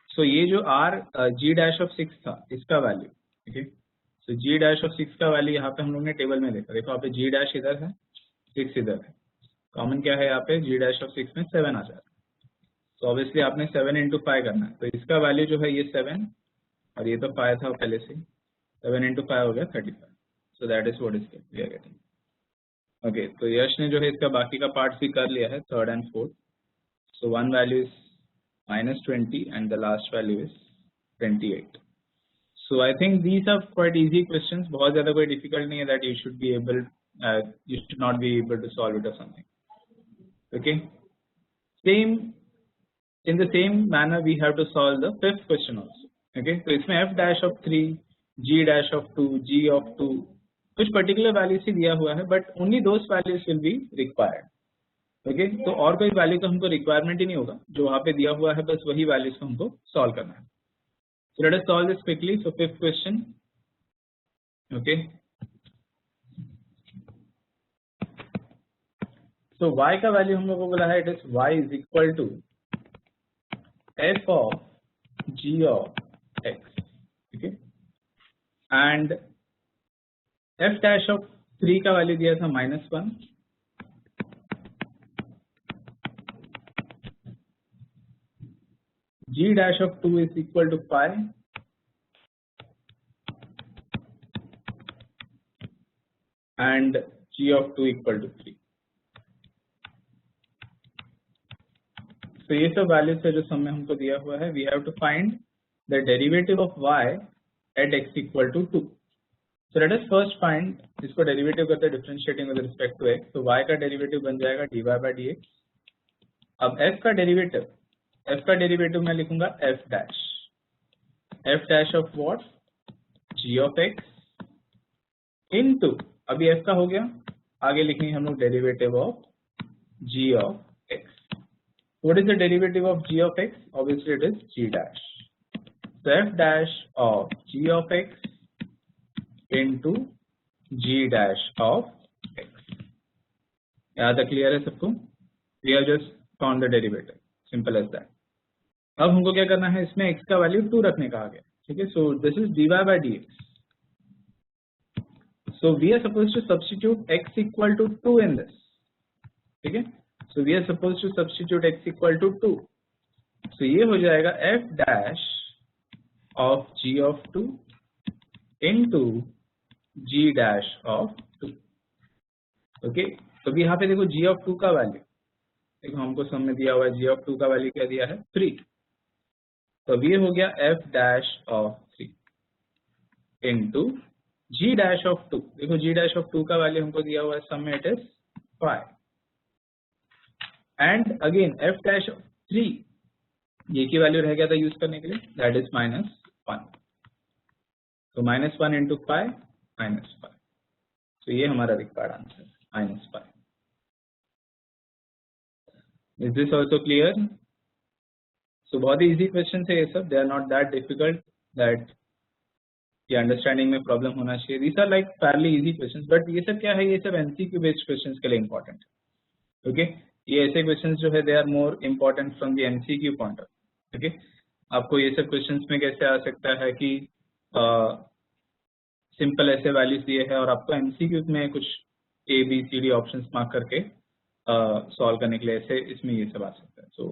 So ये जो r g dash of 6 था इसका value, ठीक है. So g dash of 6 का value यहाँ पे हम लोग ने टेबल में देखा, देखो यहाँ पे g dash इधर है, 6 इधर है, कॉमन क्या है यहाँ पे, g dash of 6 में 7 आ जाता है. तो ऑब्वियसली आपने 7 into 5 करना है, तो इसका वैल्यू जो है ये 7 और ये तो 5 था पहले से, 7 into 5 हो गया 35. So that is what is we are getting. Okay, तो यश ने जो है इसका बाकी का पार्ट भी कर लिया है, third and fourth. So one value is -20 and the last value is 28. So I think these are quite easy questions. बहुत ज़्यादा कोई difficult नहीं है that you should be able, you should not be able to solve it or something. Okay. Same in the same manner we have to solve the fifth question also. Okay. तो इसमें f dash of 3, g dash of 2, g of 2 कुछ particular values ही दिया हुआ है, but only those values will be required. Okay, तो और कोई value तो हमको रिक्वायरमेंट ही नहीं होगा, जो वहाँ पे दिया हुआ है बस वही वैल्यूज को हमको सॉल्व करना है. So let us solve this quickly. So fifth question. Okay, so y का वैल्यू हम लोग को बोला है, it is y is equal to f of g of x. ठीक है, एंड f डैश ऑफ 3 का वैल्यू दिया था -1, g dash of 2 is equal to pi, and g of 2 equal to 3. So ये सब वैल्यूज है जो सम में हमको दिया हुआ है. We have to find the derivative of y at x equal to 2. So let us first find, इसको डेरिवेटिव करते हैं differentiating with respect to x. तो y का डेरिवेटिव बन जाएगा dy by dx. अब f का डेरिवेटिव मैं लिखूंगा f dash of what, g of x into, अभी f का हो गया, आगे लिखेंगे हम लोग derivative of g of x. What is the derivative of g of x? Obviously it is g dash. so f dash of g of x into g dash of x. यहाँ तक clear है सबको? We are just found the derivative, simple as that. अब हमको क्या करना है, इसमें x का वैल्यू 2 रखने का आ गया. ठीक है, so this is dy by dx. So we are suppose to substitute x equal to 2 in this. ठीक है, so we are suppose to substitute x equal to 2. सो ये हो जाएगा f dash of g of 2 into g dash of 2. Okay, तो अभी यहाँ पे देखो g ऑफ 2 का वैल्यू, देखो हमको सम में दिया हुआ है, g ऑफ 2 का वैल्यू क्या दिया है, 3. तो ये हो गया f dash of 3 into g dash of 2. देखो g डैश ऑफ 2 का वैल्यू हमको दिया हुआ है सम में, it is 5. And again f dash of 3, ये की वैल्यू रह गया था यूज करने के लिए, दैट इज -1. तो -1 इंटू 5 -5. तो ये हमारा required answer -5. Is this also clear? So बहुत ही इजी क्वेश्चन है ये सब, they are not that difficult that ये अंडरस्टैंडिंग में प्रॉब्लम होना चाहिए. These are like fairly easy questions, but ये सब क्या है, ये सब एमसीक्यू बेस्ड क्वेश्चंस के लिए इंपॉर्टेंट है. ओके, ये ऐसे क्वेश्चंस जो है they are more important from the MCQ point of. Okay, आपको ये सब क्वेश्चंस में कैसे आ सकता है कि सिंपल ऐसे वैल्यूज दिए हैं और आपको एमसीक्यू में कुछ A B C D options mark करके सॉल्व करने के लिए ऐसे इसमें ये सब आ सकता है. So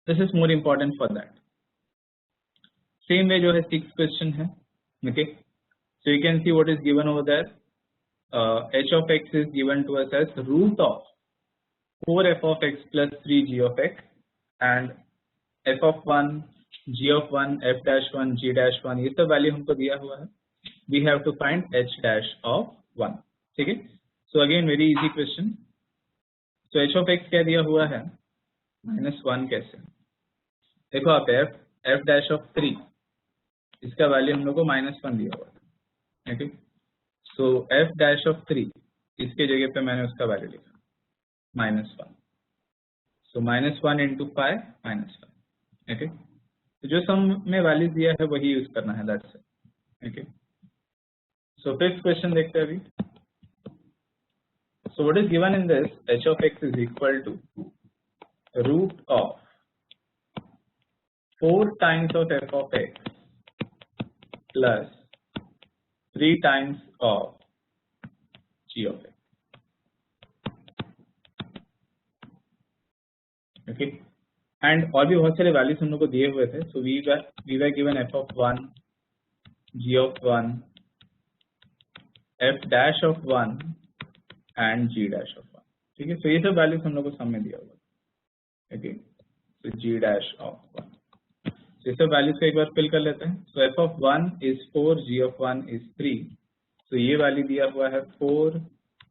this is more important for that. Same way जो है 6th क्वेश्चन है. Okay, so you can see what is given over there. h of x is given to us as root of 4f of x plus 3g of x and f of 1, g of 1, f dash 1, g dash 1 ये सब value हमको दिया हुआ है. We have to find h dash of 1. ठीक है. So again very easy question. So h of x क्या दिया हुआ है, -1. कैसे देखो आप, f dash of 3 इसका वैल्यू हम लोग को -1 दिया हुआ है. Okay, so f dash of 3 इसके जगह पे मैंने उसका वैल्यू लिखा -1. सो -1 into 5 -1. ओके, तो जो सम में वैल्यू दिया है वही यूज करना है. That's it. Okay, so 5th question देखते हैं अभी. So what is given in this, h of x is equal to root of 4 times of f of x plus 3 times of g of x. Okay, and और भी बहुत सारे values हम लोग को दिए हुए थे. So we were given f of 1, g of 1, f dash of 1 and g dash of 1. ठीक है, तो ये सब वैल्यूज हम लोग को सम में दिया हुआ है. ओके, तो g dash of 1, ये सब वैल्यूज को एक बार फिल कर लेते हैं. तो f of 1 is 4, g of 1 is 3. तो ये वैल्यू दिया हुआ है 4,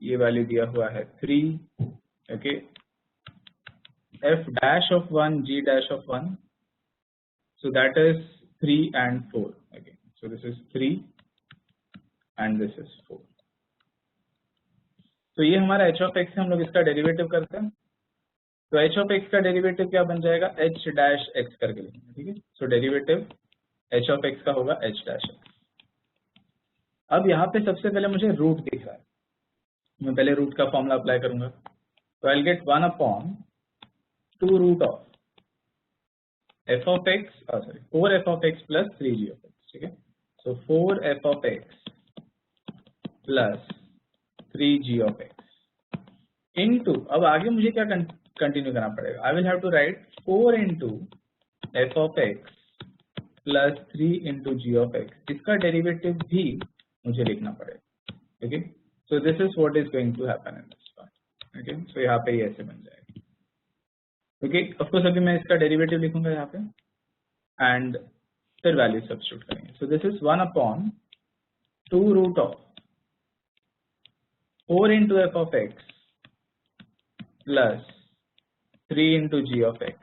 ये वैल्यू दिया हुआ है 3. Okay, f dash of 1, g dash of 1, so that is 3 and 4. Okay, so this is 3 and this is 4. तो ये हमारा h of x है. हम लोग इसका डेरिवेटिव करते हैं. तो h of x का डेरिवेटिव क्या बन जाएगा, h dash x करके लिखेंगे. ठीक है, सो डेरिवेटिव h of x का होगा h dash x. अब यहाँ पे सबसे पहले मुझे रूट दिख रहा है, मैं पहले रूट का फॉर्मूला अप्लाई करूंगा. तो I will gate 1 upon 2 root of f of x, 4f of x plus 3g of x. ठीक है, सो 4f of x plus 3g of x into, अब आगे मुझे क्या कंटिन्यू करना पड़ेगा. I will have to write 4 into f of x plus 3 into g of x. इसका derivative भी मुझे लिखना पड़ेगा. Okay, so this is what is going to happen in this part. Okay, so यहाँ पे ये ऐसे बन जाएगा. ओके, ऑफ कोर्स अभी मैं इसका डेरिवेटिव लिखूंगा यहाँ पे एंड फिर वैल्यू सब्स्टिट्यूट करेंगे. सो this is 1 upon 2 root of 4 into f of x plus 3 into g of x.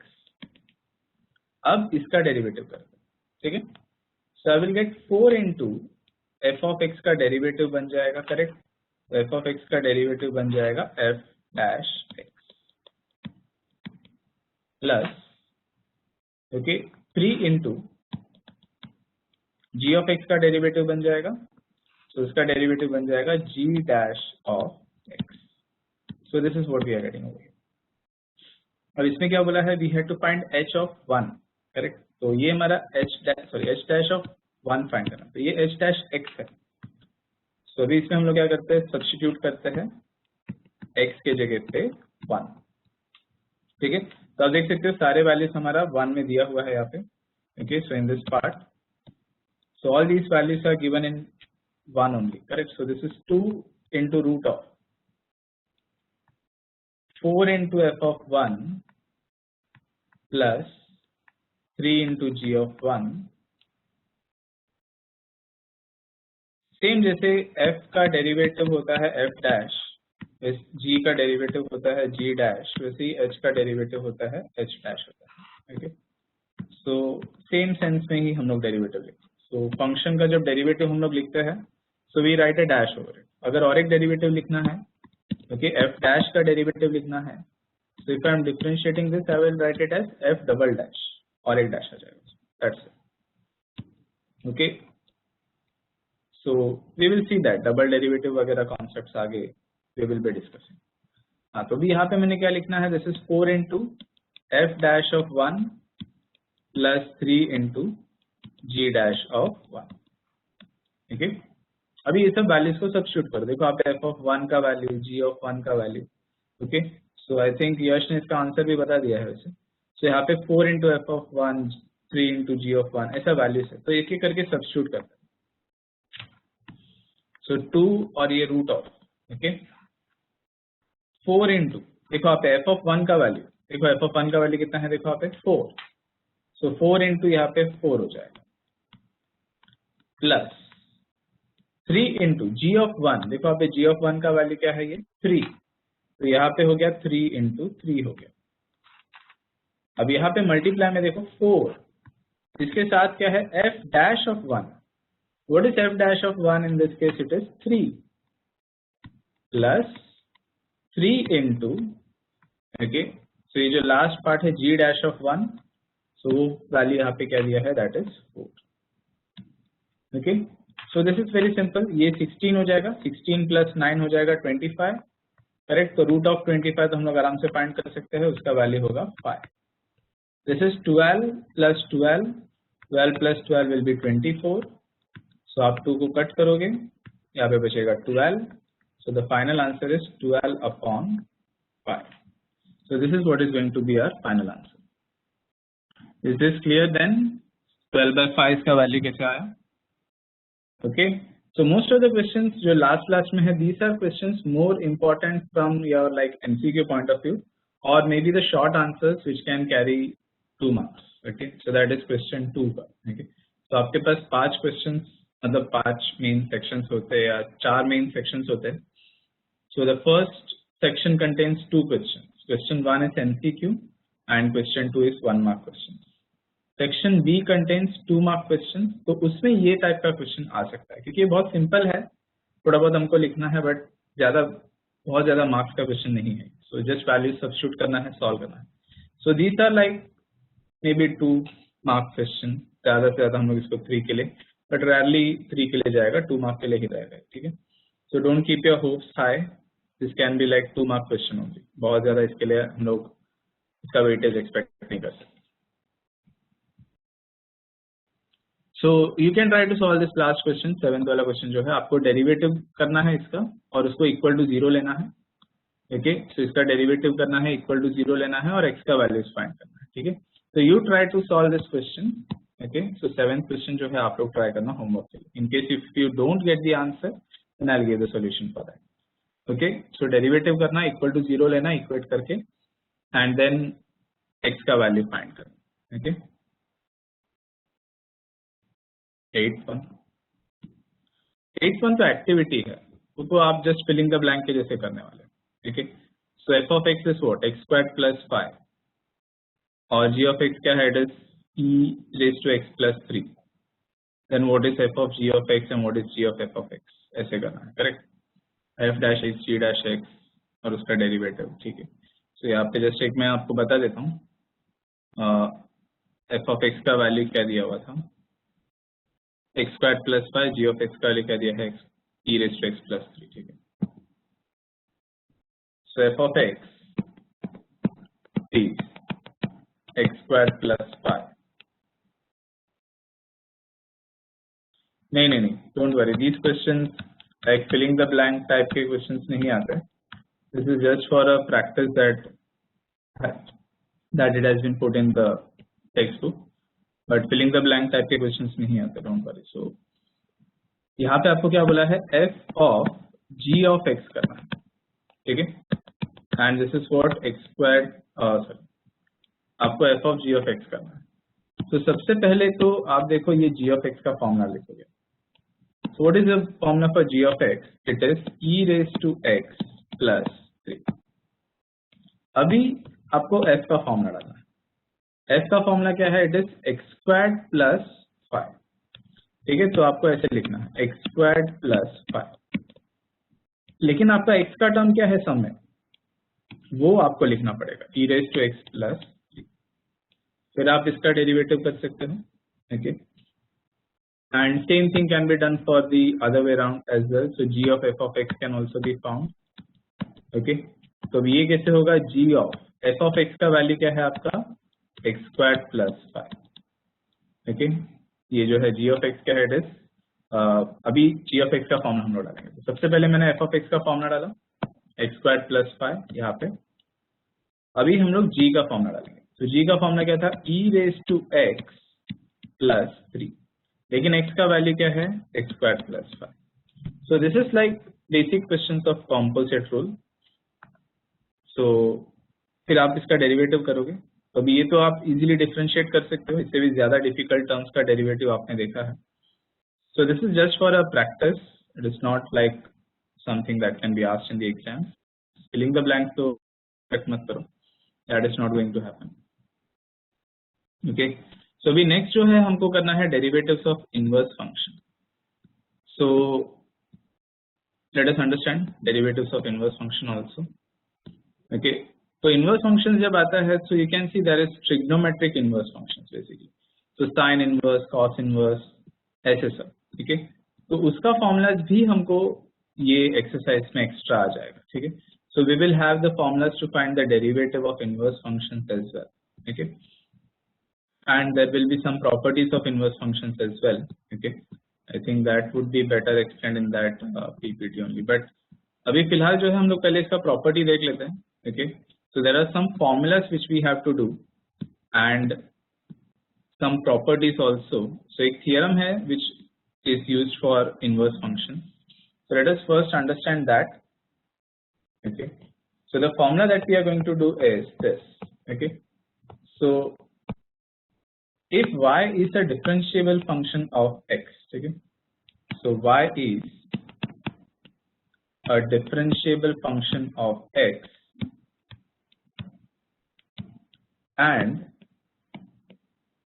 अब इसका डेरिवेटिव करते हैं. ठीक है, so I will get 4 into f of x का डेरिवेटिव बन जाएगा. करेक्ट, तो f of x का डेरिवेटिव बन जाएगा f dash x plus, okay, 3 into g of x का डेरिवेटिव बन जाएगा. तो इसका डेरिवेटिव बन जाएगा g dash of x. So this is what we are getting over here. अब इसमें क्या बोला है, we have to find h of 1. Correct, तो ये हमारा h dash of 1 फाइंड करना. तो ये h dash x है. सो अभी इसमें हम लोग क्या करते हैं, सब्स्टिट्यूट करते हैं x के जगह पे 1. ठीक है, तो आप देख सकते हो सारे वैल्यूज हमारा 1 में दिया हुआ है यहाँ पे. Okay, so in this part, so all these values are given in 1 only. Correct, so this is 2 into root of 4 into f of 1 plus 3 into g of 1. Same जैसे f का डेरिवेटिव होता है f dash, g का derivative होता है g dash, वैसे ही h का derivative होता है h dash होता है. ओके, सो सेम सेंस में ही हम लोग डेरिवेटिव लिखते हैं. सो फंक्शन का जब डेरिवेटिव हम लोग लिखते हैं, so we write a dash over it. अगर और एक डेरिवेटिव लिखना है, ओके, f dash का डेरिवेटिव लिखना है, so if I am differentiating this I will write it as f double dash, और एक डैश आ जाएगा. That's it. Okay, so we will see that double derivative वगैरह कॉन्सेप्ट्स आगे वी विल बी डिस्कसिंग. हाँ, तो भी यहाँ पे मैंने क्या लिखना है, this is 4 into f dash of 1 plus 3 into g dash of 1. Okay, अभी ये सब वैल्यूज को सब्स्टिट्यूट करो, देखो आप f(1) का वैल्यू, g(1) का value, okay. So I think Yash ने इसका आंसर भी बता दिया है वैसे। सो यहाँ पे 4 इंटू f(1), 3 इंटू g(1), ऐसा वैल्यूज है, तो एक एक करके सब्स्टिट्यूट करते हैं। सो 2 और ये रूट ऑफ, ओके, 4 इंटू, देखो आप f(1) का वैल्यू, देखो f(1) का वैल्यू कितना है, देखो आप 4, सो 4 इंटू यहाँ पे 4 हो जाएगा, प्लस 3 इंटू g(1), देखो आप g(1) का वैल्यू क्या है, ये 3, तो यहाँ पे हो गया 3 इंटू 3 हो गया। अब यहाँ पे मल्टीप्लाई में देखो 4, इसके साथ क्या है f'(1). What is f'(1) in this case, it is 3 plus 3 into, okay, तो ये जो लास्ट पार्ट है g'(1), सो वो वैल्यू यहाँ पे क्या दिया है, that is 4, okay. So this is very simple, ये 16 हो जाएगा, 16 प्लस 9 हो जाएगा 25, करेक्ट। तो रूट ऑफ 25 तो हम लोग आराम से फाइंड कर सकते हैं, उसका वैल्यू होगा 5। This is 12 plus 12, 12 plus 12 will be 24, so आप 2 को कट करोगे, यहाँ पे बचेगा 12, so the final answer is 12/5। So this is what is going to be our final answer. Is this clear then? 12/5 का वैल्यू कैसे आया? Okay, so most of the questions जो last में है, these are questions more important from your like MCQ point of view, or maybe the short answers which can carry 2 marks. Okay, so that is question 2 का, okay। तो आपके पास 5 questions, मतलब 5 main sections होते हैं या 4 main sections होते हैं। So the first section contains 2 questions. Question 1 is MCQ and question 2 is 1 mark questions. Section B contains 2 mark question, तो उसमें ये टाइप का क्वेश्चन आ सकता है, क्योंकि ये बहुत सिंपल है, थोड़ा बहुत हमको लिखना है, बट बहुत ज्यादा मार्क्स का क्वेश्चन नहीं है। सो जस्ट वैल्यू सब्स्टिट्यूट करना है, सॉल्व करना है। So these are like may be 2 mark question, ज्यादा से ज्यादा हम लोग इसको 3 के लिए, बट रेयरली 3 के लिए जाएगा, 2 मार्क के लिए ही जाएगा, ठीक है। So don't keep your hopes high, this can be like 2 mark question only, बहुत ज्यादा इसके लिए हम लोग इसका वेटेज एक्सपेक्ट नहीं कर सकते। So you can try to solve this last question, 7th वाला क्वेश्चन जो है, आपको डेरिवेटिव करना है इसका और उसको इक्वल टू 0 लेना है, ओके। सो इसका डेरिवेटिव करना है, इक्वल टू 0 लेना है और x का वैल्यूज फाइंड करना है, ठीक है। तो you try to solve this question, okay. So 7th question जो है आप लोग ट्राई करना होमवर्क के लिए। In case if you don't get the answer then I will give the solution for that, okay. So derivative करना, equal to 0 लेना equate करके, एंड देन x का वैल्यू फाइंड करना, ओके। 8th वन तो activity है, उसको आप just filling the blank के जैसे करने वाले, ठीक है। So F of X is what, x² plus 5, और g ऑफ एक्स क्या है, it is e⁻x+3, then what is f of g of x and what is g of f of x, ऐसे करना है, करेक्ट। f' g' और उसका derivative, ठीक है। सो यहाँ पे जस्ट एक मैं आपको बता देता हूँ, f ऑफ x का वैल्यू क्या दिया हुआ था, x² plus 5, g of x का लिखा दिया है e⁻x+3, ठीक है। So f of x is x² plus 5, नहीं, don't worry, these questions like filling the blank type के क्वेश्चंस नहीं आते, this is just for a practice that it has been put in the textbook, but filling the blank type के questions नहीं आते, don't worry. सो यहाँ पे आपको क्या बोला है, f of g of x करना है, ठीक है, and this is what x², sorry, आपको f of g of x करना है। तो सबसे पहले तो आप देखो ये g ऑफ x का फॉर्मूला लिखोगे। सो what is the formula for g of x, it is e⁻x+3। अभी आपको f का फॉर्मूला डालना है, f का फॉर्मूला क्या है, इट इज x² प्लस 5, ठीक है। तो आपको ऐसे लिखना है x² प्लस 5, लेकिन आपका x का टर्म क्या है सम में, वो आपको लिखना पड़ेगा e⁻x+3, फिर आप इसका डेरिवेटिव कर सकते हो, okay. And same thing can be done for the other way around as well, so g of f of x can also be found, okay. तो ये कैसे होगा, g of f of x का value क्या है आपका, x² plus 5, okay. ये जो है g ऑफ x क्या है, इट इज अभी g ऑफ x का फॉर्मूला हम लोग डालेंगे। तो सबसे पहले मैंने f ऑफ x का फॉर्मूला डाला x स्क्वायर प्लस 5 यहाँ पे। अभी हम लोग g का फॉर्मूला डालेंगे। तो g का फॉर्मूला क्या था, e raise to x plus 3, लेकिन x का वैल्यू क्या है, x square plus 5। So this is like basic questions of composite rule. सो फिर आप इसका डेरिवेटिव करोगे, तो अभी ये तो आप इजीली डिफरेंशिएट कर सकते हो, इससे भी ज्यादा डिफिकल्ट टर्म्स का डेरिवेटिव आपने देखा है। So this is just for a practice, it is not like something that can be asked in the exam. Filling the blanks तो मत करो, that is not going to happen. Okay, so अभी next जो है हमको करना है derivatives of inverse function. So let us understand derivatives of inverse function also. Okay, तो इनवर्स फंक्शन जब आता है, so you can see there is trigonometric inverse functions basically. तो साइन इनवर्स, कॉस इनवर्स, ऐसे सब। ठीक है, तो उसका फॉर्मूलाज भी हमको ये एक्सरसाइज में एक्स्ट्रा आ जाएगा। ठीक है, so we will have the formulas to find the derivative of inverse functions as well. Okay, and there will be some properties of inverse functions as well. Okay, I think that would be better explained in that PPT only, but अभी फिलहाल जो है हम लोग पहले इसका property देख लेते हैं। Okay, so there are some formulas which we have to do and some properties also. So एक theorem है which is used for inverse function. So let us first understand that. Okay, so the formula that we are going to do is this. Okay, so if y is a differentiable function of x, okay, so y is a differentiable function of x and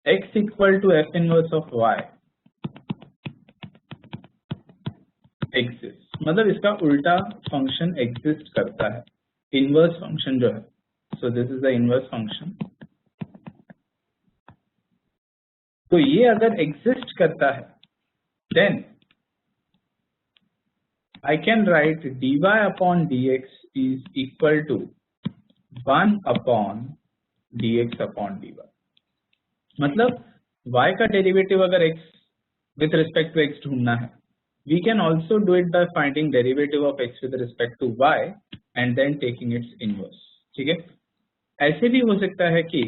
x equal to f inverse of y exists, मतलब इसका उल्टा function exist करता है, inverse function जो है। so this is the inverse function। तो ये अगर एग्जिस्ट करता है, then I can write dy upon dx is equal to 1 upon dx upon dy। मतलब y का डेरिवेटिव अगर x with respect to x ढूंढना है, we can also do it by finding derivative of x with respect to y and then taking its inverse। ठीक है, ऐसे भी हो सकता है कि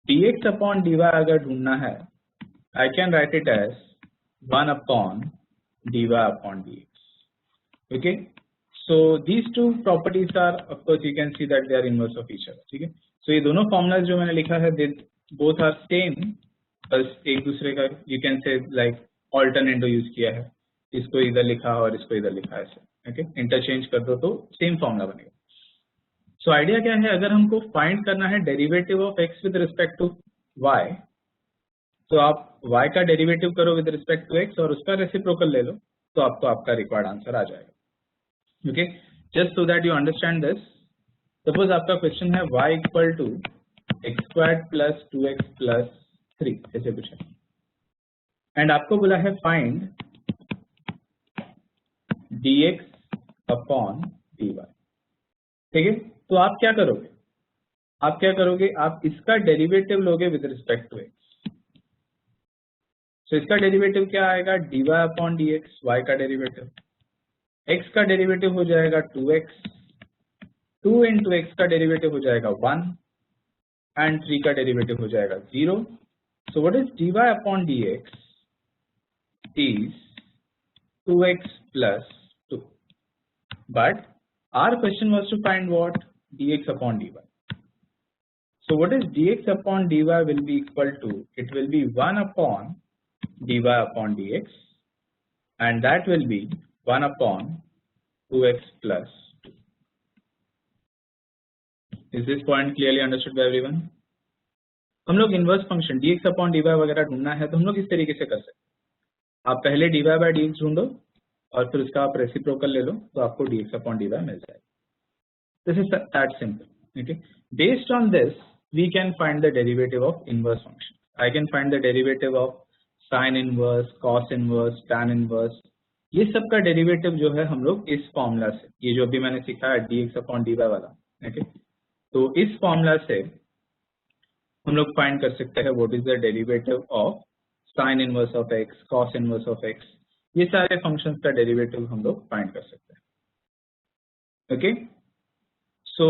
dx upon dy अगर ढूंढना है, I can write it as 1 upon dy upon dx। Okay, so these two properties are, of course you can see that they are inverse of each other। ठीक है, so ये दोनों formulas जो मैंने लिखा है, they both are same, बस एक दूसरे का you can say like alternate use किया है, इसको इधर लिखा और इसको इधर लिखा है ऐसे। okay, इंटरचेंज कर दो तो सेम फॉर्मूला बनेगा। सो आइडिया क्या है, अगर हमको फाइंड करना है derivative of x with respect to y, तो आप y का डेरिवेटिव करो विद रिस्पेक्ट टू x और उसका रेसिप्रोकल ले लो, तो आपको आपका रिक्वायर्ड आंसर आ जाएगा। Okay, just so that you understand this, suppose आपका क्वेश्चन है y equal to x square plus 2x plus 3, ऐसे कुछ है, एंड आपको बोला है फाइंड dx अपॉन dy। ठीक है, तो आप क्या करोगे, आप इसका डेरिवेटिव लोगे विद रिस्पेक्ट टू x। तो इसका डेरिवेटिव क्या आएगा, dy अपॉन dx, y का डेरिवेटिव, x का डेरिवेटिव हो जाएगा 2x, 2 इंटू एक्स का डेरिवेटिव हो जाएगा 1 एंड 3 का डेरिवेटिव हो जाएगा 0। सो what is dy upon dx is 2x plus 2, but our question was to find what, dx upon dy। So what is dx upon dy will be equal to, it will be 1 upon dy upon dx and that will be 1 upon 2x plus 2। Is this point clearly understood by everyone? हम लोग inverse function dx upon dy वगैरह ढूंढना है तो हम लोग इस तरीके से कर सकते हैं, आप पहले dy by dx ढूंढो और फिर उसका आप रेसिप्रोकल ले लो तो आपको dx upon dy मिल जाएगा। This is that simple। Okay, based on this we can find the derivative of inverse function। I can find the derivative of sin inverse, cos inverse, tan inverse, ये सब का derivative जो है हम लोग इस formula से, ये जो अभी मैंने सीखा है dx upon dy वाला। okay, तो इस फॉर्मूला से हम लोग फाइंड कर सकते हैं what is the derivative of sin inverse of x, cos inverse of x ये सारे फंक्शंस का डेरिवेटिव हम लोग फाइंड कर सकते हैं। ओके, सो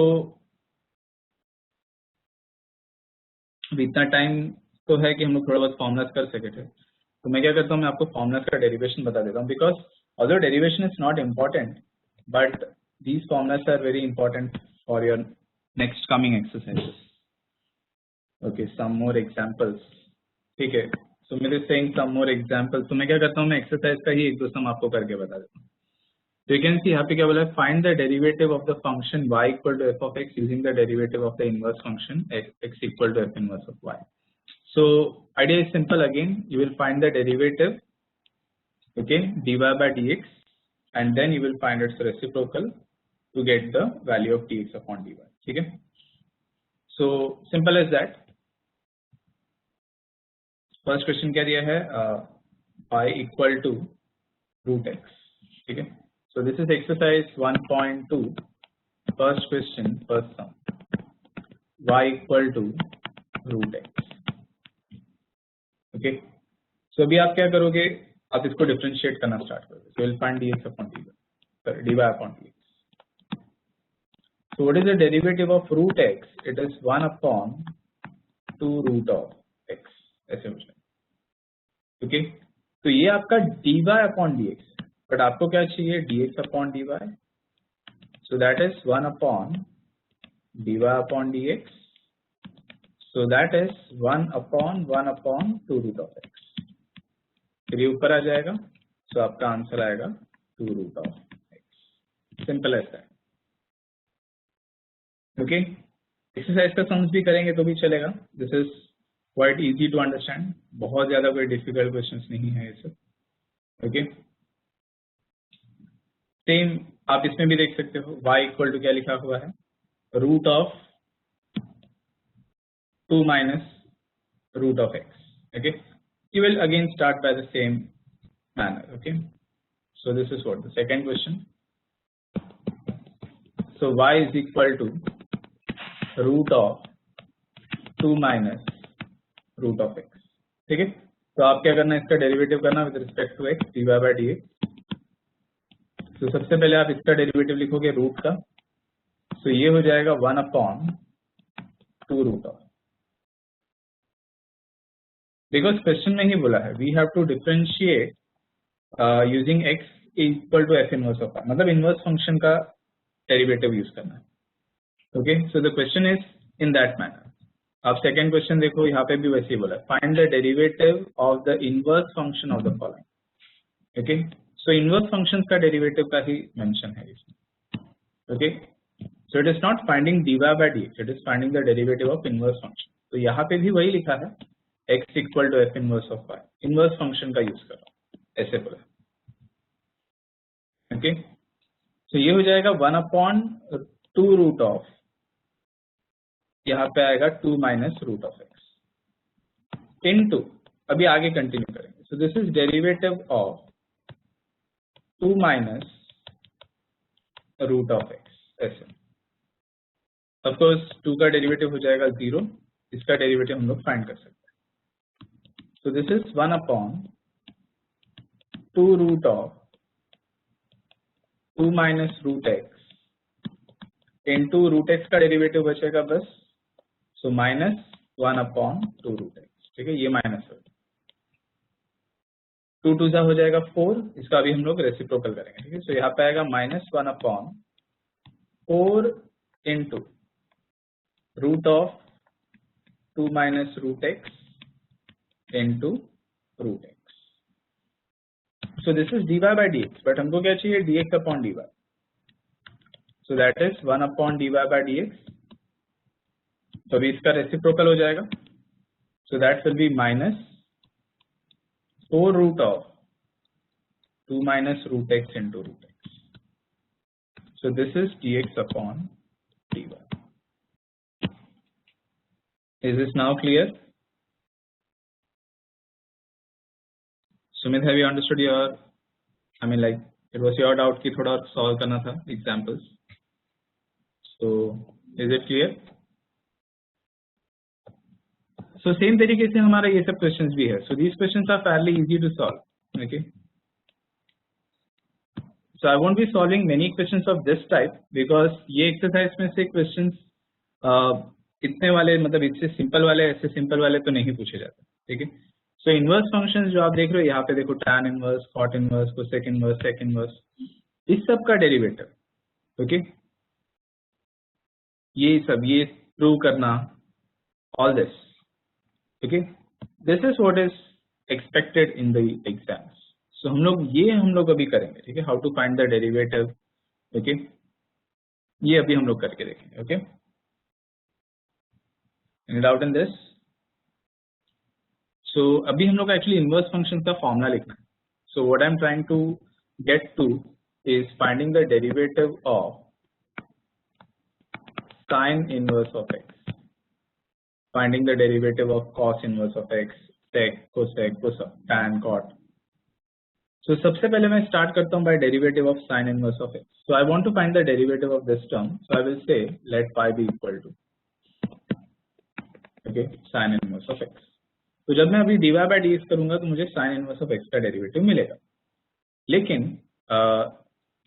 इतना टाइम तो है कि हम लोग थोड़ा बहुत फॉर्मुलास कर सके थे, तो मैं क्या करता हूँ, मैं आपको फॉर्मुलास का डेरिवेशन बता देता हूँ, because although derivation is not important but these formulas are very important for your next coming exercises. Okay, some more examples, ठीक है, सो मेरे सेइंग सम मोर एग्जांपल्स, तो मैं क्या करता हूँ, मैं एक्सरसाइज का ही एक दो सम आपको करके बता देता हूँ। So you can see यहाँ पे क्या बोला है, find the derivative of the function y equal to f of x using the derivative of the inverse function x equal to f inverse of y. So idea is simple again, you will find the derivative, okay, dy by dx, and then you will find its reciprocal to get the value of dx upon dy. ठीक है, so simple as that. First question क्या दिया है, y equal to root x, ठीक है. So this is exercise 1.2, first question, first sum, y equal to root x. Okay, so अभी आप क्या करोगे, आप इसको डिफरेंशिएट करना स्टार्ट करोगे, so you'll find dx upon dy, sorry, dy upon dx. So what is the derivative of root x? It is 1 upon 2 root of x, ऐसे हो जाए. Okay, तो ये आपका dy upon dx, but आपको क्या चाहिए, dx upon dy, so that is 1 upon dy upon dx, so that is 1 upon 2 root of x. फिर ये ऊपर आ जाएगा, so आपका आंसर आएगा 2 root of x. Simple as that. Okay, exercise का सम्स भी करेंगे तो भी चलेगा. This is quite easy to understand. बहुत ज्यादा कोई डिफिकल्ट क्वेश्चंस नहीं है ये सब. Okay, सेम आप इसमें भी देख सकते हो, y इक्वल टू क्या लिखा हुआ है, root of 2 minus root of x. Okay, you will again start by the same manner. Okay, so this is what the second question. So y is equal to root of 2 minus root of x. ठीक है, तो आप क्या करना है, इसका derivative करना with respect to x, dy by dx. तो सबसे पहले आप इसका डेरिवेटिव लिखोगे रूट का, तो ये हो जाएगा 1 upon 2 root of, because question में ही बोला है we have to differentiate using x equal to f inverse of y, मतलब इनवर्स फंक्शन का डेरिवेटिव यूज करना है. Okay, so the question is in that manner. आप सेकेंड क्वेश्चन देखो, यहाँ पे भी वैसे ही बोला है, find the derivative of the inverse function of the following. Okay, so inverse function का डेरिवेटिव का ही मेंशन है इसमें. Okay, so it is not finding dy by dx, it is finding the derivative of inverse function. तो यहाँ पे भी वही लिखा है, x equal to f inverse of y, inverse function का यूज करो, ऐसे बोला. ओके, सो ये हो जाएगा 1 upon 2 root of, यहाँ पे आएगा 2 minus root of x into, अभी आगे कंटिन्यू करेंगे. सो this is derivative of 2 minus root of x, ऐसे. ऑफ कोर्स 2 का डेरिवेटिव हो जाएगा 0, इसका डेरिवेटिव हम लोग फाइंड कर सकते हैं. So this is 1 upon 2 root of 2 minus root x into root x का डेरिवेटिव बचेगा बस, so minus 1 upon 2 root x. ठीक है, ये माइनस हो, 2 2 हो जाएगा 4, इसका भी हम लोग रेसिप्रोकल करेंगे. ठीक है, so यहाँ पे आएगा minus 1 upon 4 into root of 2 minus root x into root x. So this is dy by dx, but हमको क्या चाहिए, dx upon dy. So that is 1 upon dy by dx. तो अभी इसका रेसिप्रोकल हो जाएगा, so that will be minus 4 root of 2 minus root x into root x. So this is dx upon dy. Is this now clear? Sumit, have you understood your, I mean like it was your doubt कि थोड़ा solve करना था examples. So is it clear? So same तरीके से हमारा ये सब questions भी है. So these questions are fairly easy to solve. Okay. So I won't be solving many questions of this type because ये exercise में से questions इतने वाले मतलब इससे सिंपल वाले ऐसे सिंपल वाले तो नहीं पूछे जाते, ठीक है। सो इनवर्स फंक्शंस जो आप देख रहे हो यहाँ पे देखो tan inverse, cot inverse, cosec inverse, sec inverse, इस सब का डेरिवेटिव, ओके, ये सब ये प्रूव करना, all this, okay, this is what is expected in the exams. So हम लोग अभी करेंगे, ठीक है, how to find the derivative, okay, ये अभी हम लोग करके देखेंगे, okay. Any doubt in this? So अभी हम लोग एक्चुअली इनवर्स फंक्शन का फॉर्मूला लिखना है। So what I'm trying to get to is finding the derivative of sin inverse of x, finding the derivative of cos inverse of x, sec, cosec, tan, cot. So सबसे पहले मैं start करता हूँ by derivative of sin inverse of x. So I want to find the derivative of this term. So I will say let phi be equal to sign inverse of x. तो जब मैं अभी dy by dx करूंगा तो मुझे sine inverse of x का derivative मिलेगा, लेकिन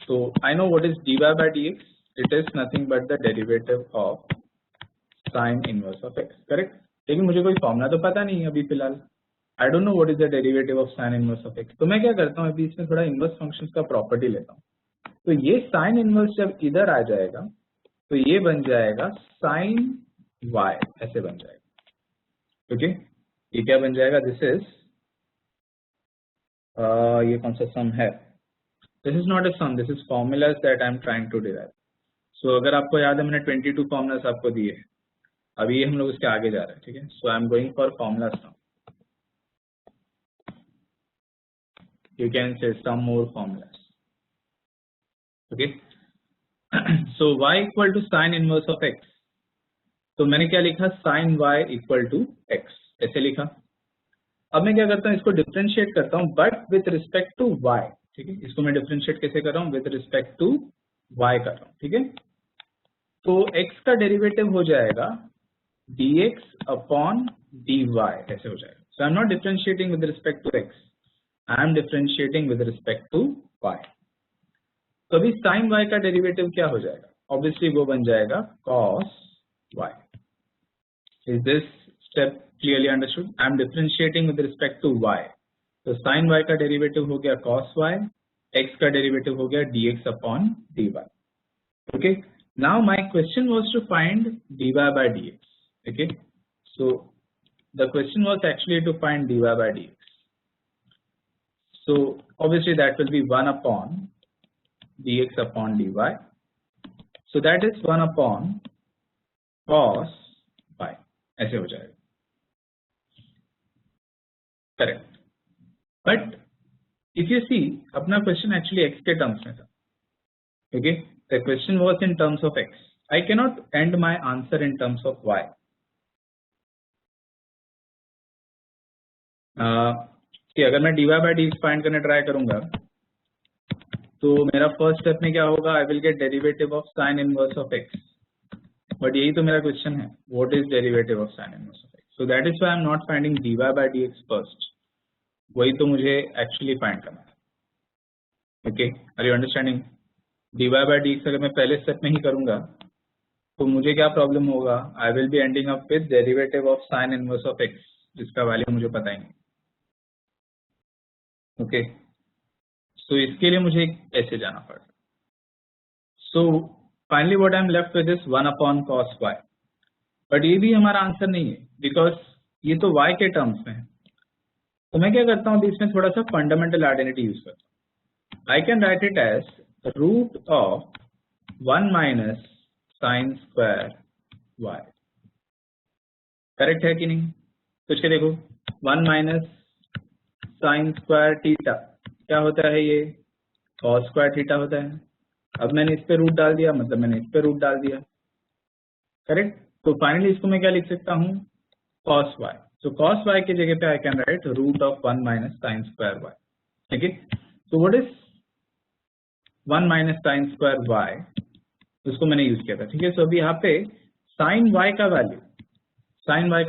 तो I know what is dy by dx, it is nothing but the derivative of sine inverse of x, correct. लेकिन मुझे कोई फॉर्मूला तो पता नहीं है अभी फिलहाल, I don't know what is the derivative of sine inverse of x. तो मैं क्या करता हूँ अभी इसमें थोड़ा इनवर्स फंक्शंस का प्रॉपर्टी लेता हूँ। तो ये साइन इनवर्स जब इधर आ जाएगा तो ये बन जाएगा साइन y, ऐसे बन जाएगा, ओके। ये क्या बन जाएगा, दिस इज ये कौन सा सम है, this is not a sum, this is formulas that I am trying to derive. So अगर आपको याद है मैंने 22 फॉर्मूलाज आपको दिए हैं, अभी हम लोग उसके आगे जा रहे हैं, ठीक है। So I am going for formulas now, you can say some more formulas, okay. So y equal to sine inverse of x, तो मैंने क्या लिखा, sine y equal to x, ऐसे लिखा। अब मैं क्या करता हूँ, इसको डिफरेंशिएट करता हूँ but with respect to y, ठीक है। इसको मैं डिफरेंशिएट कैसे कर रहा हूँ, विथ रिस्पेक्ट टू y कर रहा हूँ, ठीक है। तो x का डेरिवेटिव हो जाएगा dx अपॉन dy, ऐसे हो जाएगा। So I am not differentiating with respect to x, I am differentiating with respect to y। तो अभी साइन y का डेरिवेटिव क्या हो जाएगा, ऑब्वियसली वो बन जाएगा cos y। Is this step clearly understood? I am differentiating with respect to y. So sin y का डेरिवेटिव हो गया cos y, x का डेरिवेटिव हो गया dx upon dy. Okay. Now my question was to find dy by dx. Okay. So the question was actually to find dy by dx. So obviously that will be 1 upon dx upon dy. So that is 1 upon cos y, ऐसे हो जाएगा, correct. But if you see अपना question actually x के terms में था, okay. The question was in terms of x, I can not and my answer in terms of y। कि अगर मैं dy बाय dx फाइंड करने try करूंगा तो मेरा फर्स्ट स्टेप में क्या होगा, आई will get derivative of sine inverse of x, but यही तो मेरा क्वेश्चन है, what is derivative of sine inverse of x। So that is why I am not finding dy by dx first, वही तो मुझे एक्चुअली फाइंड करना है, okay. Are you understanding? dy by dx अगर मैं पहले स्टेप में ही करूंगा तो मुझे क्या प्रॉब्लम होगा, I will be ending up with derivative of sine inverse of x, जिसका वैल्यू मुझे पता ही नहीं, ओके। सो इसके लिए मुझे ऐसे जाना पड़ेगा। So finally what I M left with is 1 upon cos y, but ये भी हमारा आंसर नहीं है बिकॉज ये तो y के टर्म्स में है। तो मैं क्या करता हूँ, इसमें थोड़ा सा फंडामेंटल आइडेंटिटी यूज करता हूँ। I can write it as root of 1 minus sine square y, correct है कि नहीं? सोच के देखो, 1 माइनस साइन स्क्वायर थीटा क्या होता है, ये cos स्क्वायर थीटा होता है। अब मैंने इस पे रूट डाल दिया, मतलब मैंने इस पे रूट डाल दिया, करेक्ट। तो फाइनली इसको मैं क्या लिख सकता हूँ, cos y। तो cos y की जगह पे I can write root of 1 minus sine square y, ठीक है। तो what is 1 minus sine square y, उसको मैंने यूज किया था, ठीक है। सो अभी यहाँ पे साइन y का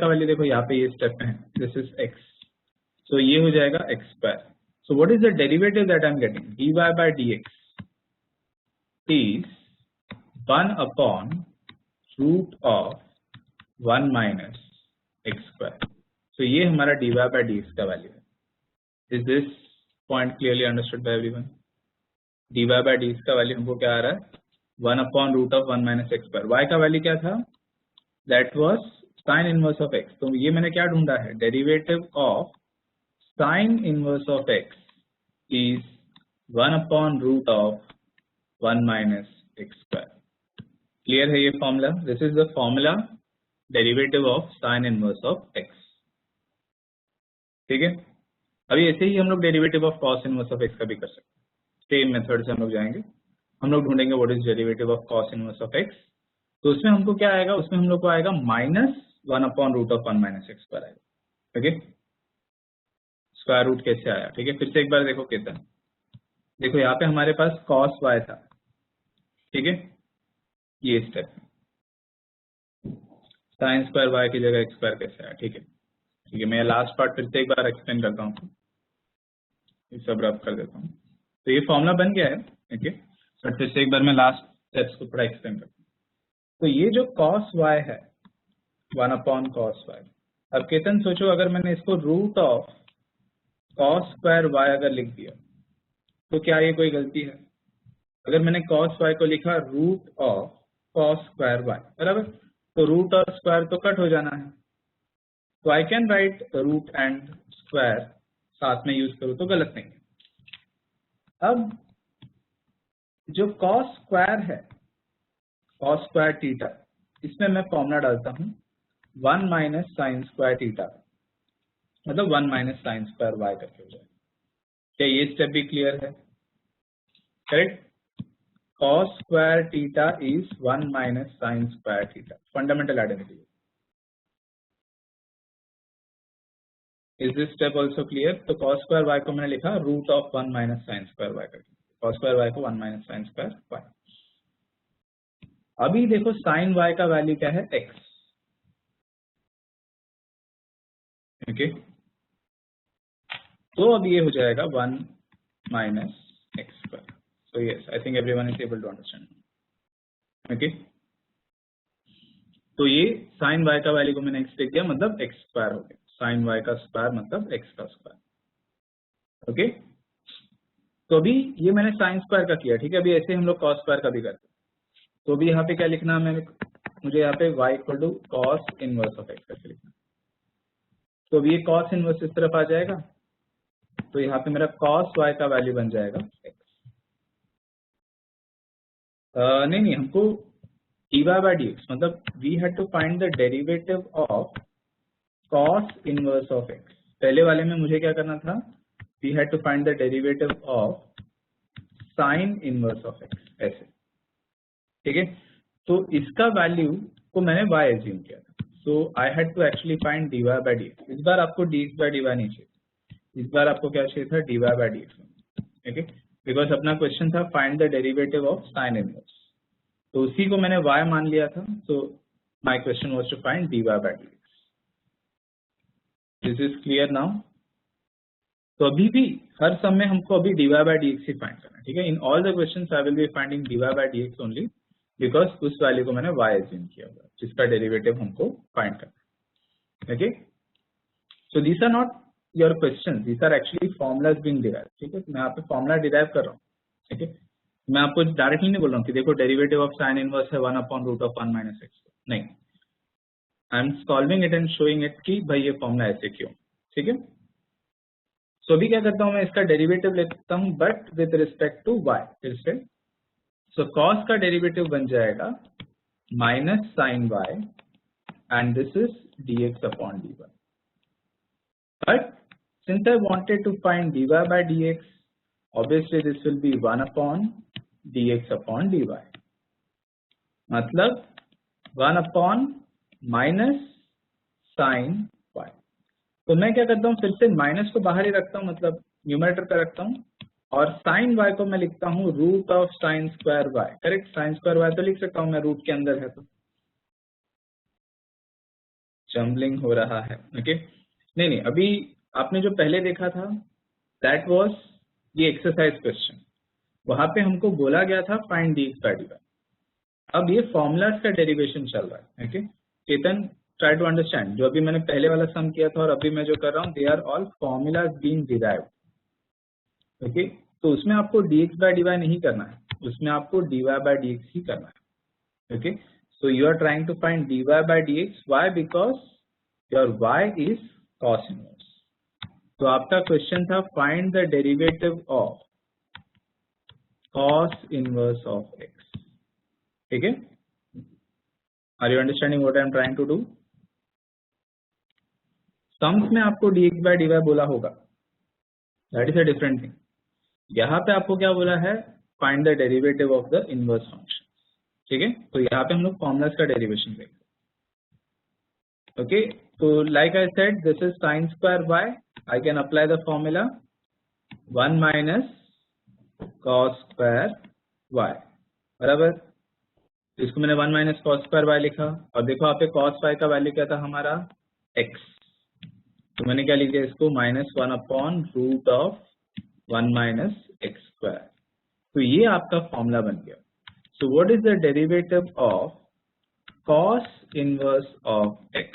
वैल्यू देखो, यहाँ पे ये स्टेप है, दिस इज x, सो ये हो जाएगा x square. So what is the derivative that I am getting, dy by dx, is 1 upon root of 1 minus x square. So ये हमारा dy by dx का वैल्यू है. Is this point clearly understood by everyone? dy by dx का value हमको क्या आ रहा है? 1 upon root of 1 minus x square. y का वैल्यू क्या था? That was sin inverse of x. तो ये मैंने क्या ढूंढा है? Derivative of sin inverse of x is 1 upon root of 1 minus x square. Clear है ये formula? This is the formula derivative of sin inverse of x. ठीक है. अभी ऐसे ही हम लोग derivative of cos inverse of x का भी कर सकते हैं. सेम मेथड से हम लोग जाएंगे. हम लोग ढूंढेंगे what is derivative of cos inverse of x. तो उसमें हमको क्या आएगा? उसमें हम लोग को आएगा minus 1 upon root of 1 minus x square आएगा. ठीक है. स्क्वायर रूट कैसे आया? ठीक है. फिर से एक बार देखो कैसा. देखो यहाँ पे हमारे पास cos y था. ठीक है. ये स्टेप साइन स्क्वायर y की जगह एक्स स्क्वायर कैसे आया. ठीक है. ठीक है. मैं लास्ट पार्ट फिर से एक बार एक्सप्लेन करता हूँ. ये सब रब कर देता हूँ. तो ये फॉर्मूला बन गया है. ठीक है. बट फिर से एक बार मैं लास्ट स्टेप्स को थोड़ा एक्सप्लेन करता हूँ. तो ये जो cos y है 1 अपॉन cos y. अब केतन सोचो अगर मैंने इसको root of cos square y अगर लिख दिया तो क्या ये कोई गलती है? अगर मैंने cos y को लिखा root of cos square y बराबर, तो रूट और स्क्वायर तो कट हो जाना है. तो I can write root and square साथ में यूज करूँ तो गलत नहीं है. अब जो cos स्क्वायर है cos स्क्वायर थीटा, इसमें मैं फॉर्मूला डालता हूँ 1 माइनस साइन स्क्वायर थीटा, मतलब 1 माइनस साइन स्क्वायर y करके हो जाए. क्या ये स्टेप भी क्लियर है? Correct. cos square theta is 1 minus sine square theta. Fundamental identity. Is this step also clear? तो cos स्क्वायर y को मैंने लिखा root of 1 minus sine square y करके. cos स्क्वायर y को 1 माइनस साइन स्क्वायर y. अभी देखो sign y का value क्या है? x. ओके. तो अब ये हो जाएगा 1 minus x square. So yes, I think everyone is able to understand. Okay. तो ये साइन y का वैल्यू को मैंने x लिख दिया, मतलब एक्स स्क्वायर हो गया. साइन y का स्क्वायर मतलब x का स्क्वायर. ओके. तो अभी ये मैंने साइन स्क्वायर का किया. ठीक है. अभी ऐसे हम लोग cos स्क्वायर का भी करते हैं. तो अभी यहाँ पे क्या लिखना है? मुझे यहाँ पे y equal to cos inverse of x करके लिखना. तो अभी ये cos इनवर्स इस तरफ आ जाएगा. तो यहाँ पे मेरा cos y का वैल्यू बन जाएगा x. नहीं, हमको dy by dx, मतलब we had to find the derivative of cos inverse of x. पहले वाले में मुझे क्या करना था? We had to find the derivative of sine inverse of x. ऐसे. ठीक है. तो इसका वैल्यू को मैंने y एज्यूम किया था. So I had to actually find dy by dx. इस बार आपको dx by dy नहीं चाहिए. इस बार आपको क्या चाहिए था? dy by dx. Okay. Because अपना क्वेश्चन था find the derivative of sine inverse. तो उसी को मैंने y मान लिया था. So my question was to find dy by dx. This is clear now. तो अभी भी हर सम में हमको अभी dy by dx he find करना है. ठीक है. In all the questions I will be finding dy by dx only, because उस वैल्यू को मैंने y एज्यूम किया हुआ है जिसका डेरिवेटिव हमको फाइंड करना है. Okay. So these are not your question, these are actually formulas being derive. ठीक है. मैं यहाँ पे फॉर्मुला डिराइव कर रहा हूँ. ठीक है. मैं आपको डायरेक्टली नहीं बोल रहा हूँ कि देखो डेरिवेटिव ऑफ साइन इनवर्स है 1 upon root of 1 minus X. नहीं, I am solving it and showing it कि भाई ये फॉर्मुला ऐसे क्यों. ठीक है. सो अभी क्या करता हूँ? मैं इसका डेरिवेटिव लेता हूँ but with respect to y. फिर से सो cos का डेरिवेटिव बन जाएगा minus sine y and this is dx upon dy. But since I wanted to find dy by dx, obviously this will be 1 upon dx upon dy. मतलब 1 upon minus sine y. तो मैं क्या करता हूँ? फिर से माइनस को बाहर ही रखता हूँ, मतलब न्यूमरेटर पे रखता हूँ, और साइन y को मैं लिखता हूँ root of sine square y. Correct. Sine square y तो लिख सकता हूँ मैं, रूट के अंदर है. तो जम्बलिंग हो रहा है. ओके. नहीं, अभी आपने जो पहले देखा था दैट वाज ये एक्सरसाइज क्वेश्चन. वहां पे हमको बोला गया था फाइंड dx by dy। अब ये फॉर्मूलाज का डेरिवेशन चल रहा है। Okay Chetan, try to understand. जो अभी मैंने पहले वाला सम किया था और अभी मैं जो कर रहा हूँ, they are all formulas being derived. Okay तो उसमें आपको dx by dy नहीं करना है, उसमें आपको dy by dx ही करना है। Okay so you are trying to find dy by dx, why? Because your y is cos inverse। तो आपका क्वेश्चन था find the derivative of cos inverse of x। ठीक है, are you understanding what I am trying to do? Sums में आपको dx by dy बोला होगा, that is a different thing. यहाँ पे आपको क्या बोला है? Find the derivative of the inverse function. ठीक है, तो यहाँ पे हम लोग फॉर्मुलास का डेरिवेशन देखेंगे। ओके तो like I said, this is sine square y, I can apply the formula 1 minus cos square y, बराबर। इसको मैंने 1 माइनस cos स्क्वायर y लिखा, और देखो यहाँ पे cos y का वैल्यू क्या था हमारा? x। तो मैंने क्या लिखा इसको? -1 upon root of 1 minus x square. तो ये आपका फॉर्मूला बन गया। So what is the derivative of cos inverse of x?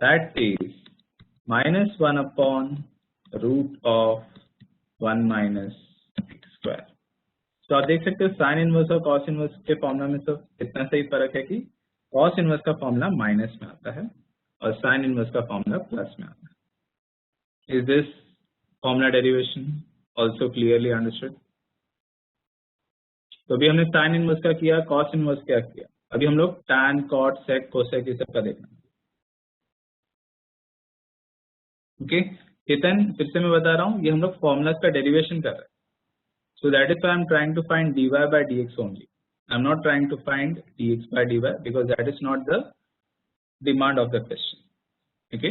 That is -1 upon root of 1 minus x square. तो आप देख सकते हो साइन इनवर्स और cos इनवर्स के फॉर्मूला में सब इतना सही फर्क है कि cos इनवर्स का फॉर्मूला माइनस में आता है और साइन इनवर्स का फॉर्मूला प्लस में आता है। Is this formula derivation also clearly understood? तो अभी हमने साइन इनवर्स का किया, cos इनवर्स क्या किया, अभी हम लोग tan, cot, sec, cosec ये सब का देखना। ओके चेतन, फिर से मैं बता रहा हूँ, ये हम लोग फॉर्मूलाज का डेरिवेशन कर रहे हैं। So that is why I am trying to find dy by dx only. I am not trying to find dx by dy because that is not the demand of the question. Okay.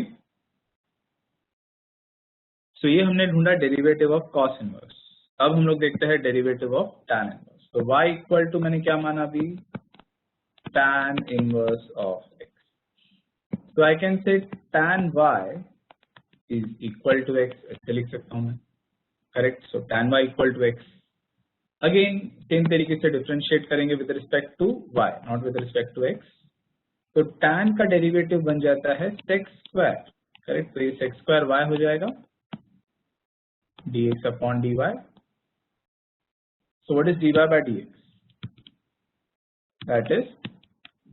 So ये हमने ढूंढा derivative of cos inverse. अब हम लोग देखते हैं derivative of tan inverse. तो y equal to मैंने क्या माना अभी? tan inverse of x। तो I can say tan y is equal to x, ऐसे लिख सकता हूँ मैं, correct. So tan y equal to x। Again same तरीके से डिफरेंशिएट करेंगे with respect to y, not with respect to x। तो tan का डेरिवेटिव बन जाता है sec स्क्वायर, करेक्ट। तो ये sec स्क्वायर y हो जाएगा dx upon dy। So what is dy by dx? That is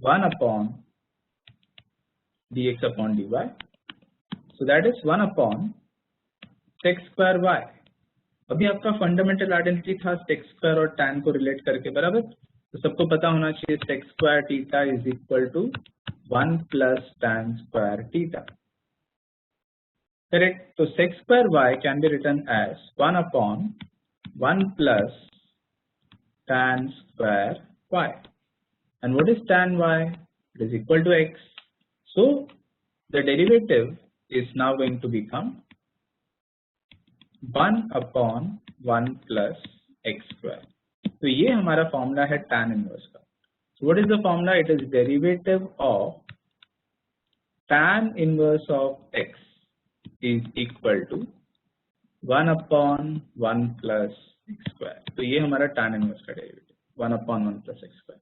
1 upon dx upon dy। So that is 1 upon sec square y। अभी आपका फंडामेंटल आइडेंटिटी था sec स्क्वायर और tan को relate करके, बराबर। तो सबको पता होना चाहिए sec square theta is equal to 1 plus tan square theta, correct. तो sec square y can be written as 1 upon 1 plus tan square y। And what is tan y? It is equal to x। So the derivative is now going to become 1 upon 1 plus x square. तो ये हमारा formula है tan inverse का। What is the formula? It is derivative of tan inverse of x is equal to 1 upon 1 plus x square. तो ये हमारा tan inverse का derivative 1 upon 1 plus x square.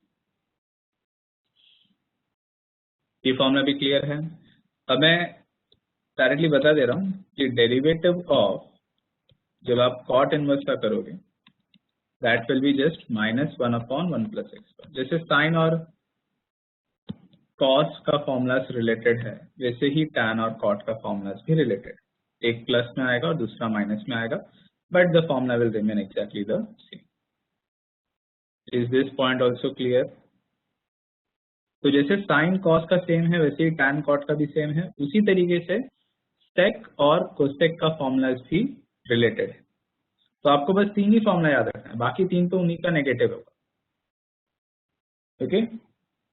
ये फॉर्मूला भी क्लियर है। अब मैं डायरेक्टली बता दे रहा हूँ कि डेरिवेटिव ऑफ जब आप cot इनवर्स का करोगे that will be just -1 upon 1 plus x. जैसे साइन और cos का फॉर्मूलास रिलेटेड है, वैसे ही tan और cot का फॉर्मूलास भी रिलेटेड। एक प्लस में आएगा और दूसरा माइनस में आएगा, but the formula will remain exactly the same. Is this point also clear? तो जैसे साइन cos का सेम है, वैसे ही tan cot का भी सेम है। उसी तरीके से sec और cosec का फॉर्मूलास भी रिलेटेड है। तो आपको बस 3 ही फॉर्मूला याद रखना है, बाकी 3 तो उन्हीं का नेगेटिव होगा। Okay,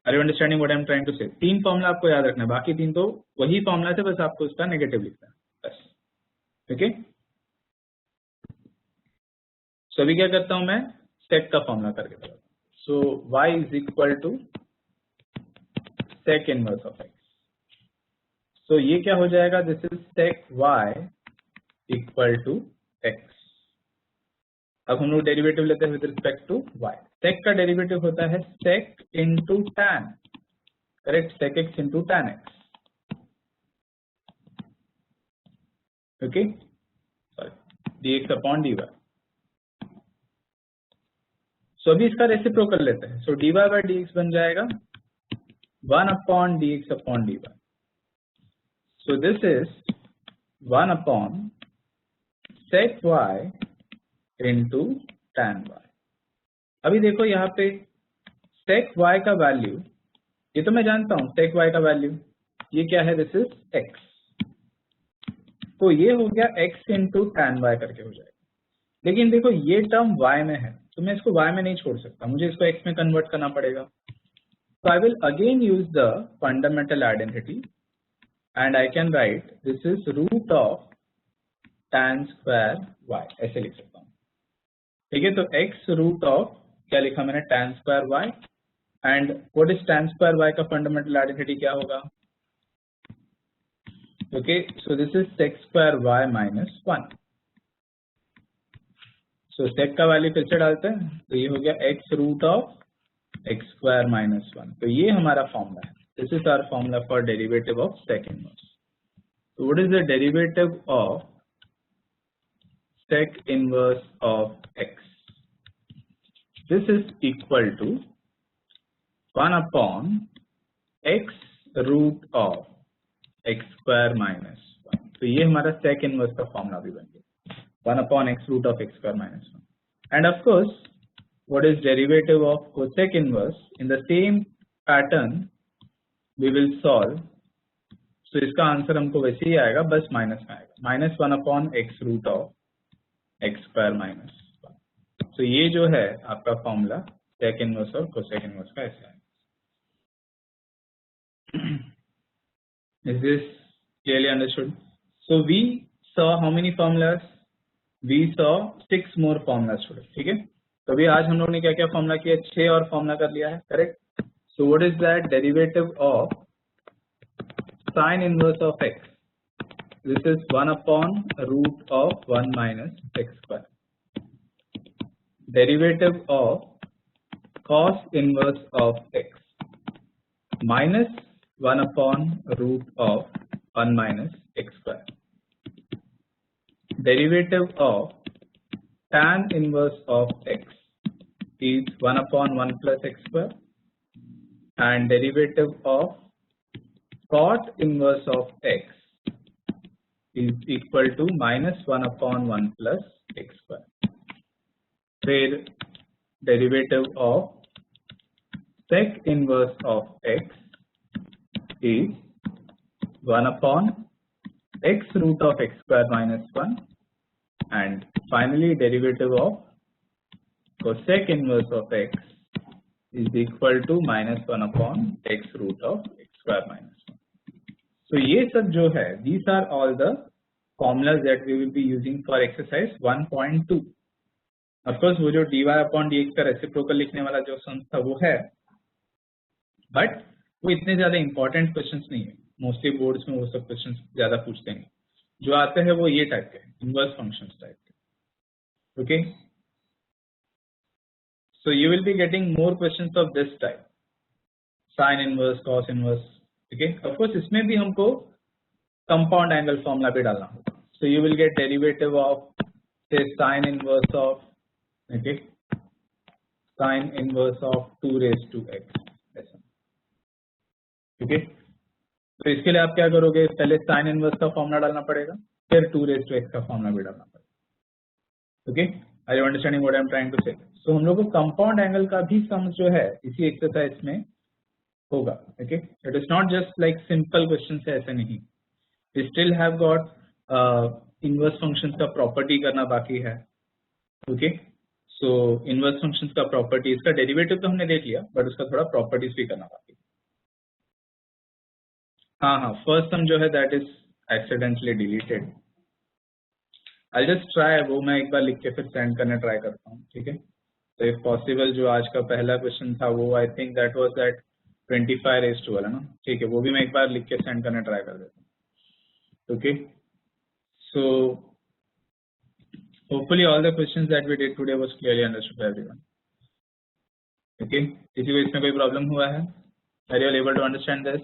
are you understanding what I am trying to say? 3 formula आपको याद रखना है, बाकी 3 तो वही फॉर्मूला थे, बस आपको उसका नेगेटिव लिखना है बस। ओके, सो अभी क्या करता हूं मैं? सेक का फॉर्मूला करके बताता हूं। So y is equal to sec inverse of x। So ये क्या हो जाएगा? This is sec y equal to x। अब हम लोग डेरिवेटिव लेते हैं with respect to y। sec का डेरिवेटिव होता है sec into tan, correct, sec x into tan x, okay, sorry dx upon dy। So अभी इसका रेसिप्रोकल लेते हैं, सो dy by dx बन जाएगा 1 upon dx upon dy। So this is 1 upon sec y into tan y। अभी देखो यहाँ पे sec y का वैल्यू, ये तो मैं जानता हूँ sec y का वैल्यू, ये क्या है, दिस इज x, तो ये हो गया x into tan y करके हो जाएगा। लेकिन देखो ये टर्म y में है, तो मैं इसको y में नहीं छोड़ सकता, मुझे इसको x में कन्वर्ट करना पड़ेगा। So I will again use the fundamental identity and I can write this is root of tan square y, ऐसे लिख सकता हूँ, ठीक है। तो x root of क्या लिखा मैंने, tan square y, and what is tan square y का fundamental identity क्या होगा, okay, so this is sec square y minus 1। so sec का वैल्यू फिर से डालते हैं, तो ये हो गया x root of x square minus 1। तो ये हमारा फॉर्मूला है, this is our formula for derivative of sec inverse. So what is the derivative of sec inverse of x? This is equal to 1 upon x root of x square minus 1। तो ये हमारा sec inverse का formula भी बन गया, 1 upon x root of x square minus 1। And of course, what is derivative of cosec inverse? In the same pattern, we will solve। तो इसका answer हमको वैसे ही आएगा, बस माइनस में आएगा, minus 1 upon x root of x square minus 1। तो ये जो है आपका फॉर्मूला सेक इनवर्स और कोसेक इनवर्स का ऐसा है। Is this clearly understood? So we saw how many formulas, we saw 6 more formulas today, ठीक है। तो अभी आज हम लोग ने क्या क्या फॉर्मूला किया, 6 और फॉर्मूला कर लिया है, correct. So what is that, derivative of sin inverse of x, this is 1 upon root of 1 minus x square। Derivative of cos inverse of x minus 1 upon root of 1 minus x square। Derivative of tan inverse of x is 1 upon 1 plus x square, and derivative of cot inverse of x is equal to minus 1 upon 1 plus x square। फिर derivative of sec inverse of x is 1 upon x root of x square minus 1, and finally derivative of cosec inverse of x is equal to minus 1 upon x root of x square minus 1। So ये सब जो है, these are all the formulas that we will be using for exercise 1.2। Of course वो जो dy upon dx का reciprocal लिखने वाला जो सम था वो है, बट वो इतने ज्यादा इंपॉर्टेंट क्वेश्चंस नहीं है, मोस्टली बोर्ड्स में वो सब क्वेश्चंस ज्यादा पूछते हैं। जो आते हैं वो ये टाइप के, इनवर्स फंक्शंस टाइप के, okay. So you will be getting more questions of this type, sine inverse, cos inverse, ठीक है। ऑफ कोर्स इसमें भी हमको कंपाउंड एंगल फॉर्मूला भी डालना होगा। So you will get derivative of से sine inverse of, okay, sine inverse of 2 raised to x, ऐसा, ठीक है। तो इसके लिए आप क्या करोगे, पहले साइन इनवर्स का फॉर्मूला डालना पड़ेगा, फिर 2 raised to x का फॉर्मूला भी डालना पड़ेगा, okay. Are you understanding what I am trying to say? So हम लोग को कंपाउंड एंगल का भी सम जो है इसी एक्सरसाइज में होगा, okay. It is not just like simple question है, ऐसे नहीं, we still have got inverse functions का प्रॉपर्टी करना बाकी है, ओके। सो इनवर्स फंक्शंस का प्रॉपर्टी, इसका डेरिवेटिव तो हमने देख लिया, बट उसका थोड़ा प्रॉपर्टीज भी करना बाकी है। हाँ, फर्स्ट सम जो है that is accidentally deleted. I just try, वो मैं एक बार लिख के फिर सेंड करने ट्राई करता हूँ, ठीक है। तो इफ पॉसिबल जो आज का पहला क्वेश्चन था वो I think that was that 25 raised to वाला ना, ठीक है, वो भी मैं एक बार लिख के सेंड करने ट्राई कर देता हूँ, okay. So Hopefully all the questions that we did today was clearly understood by everyone. Okay, किसी को इसमें कोई प्रॉब्लम हुआ है? Are you all able to understand this?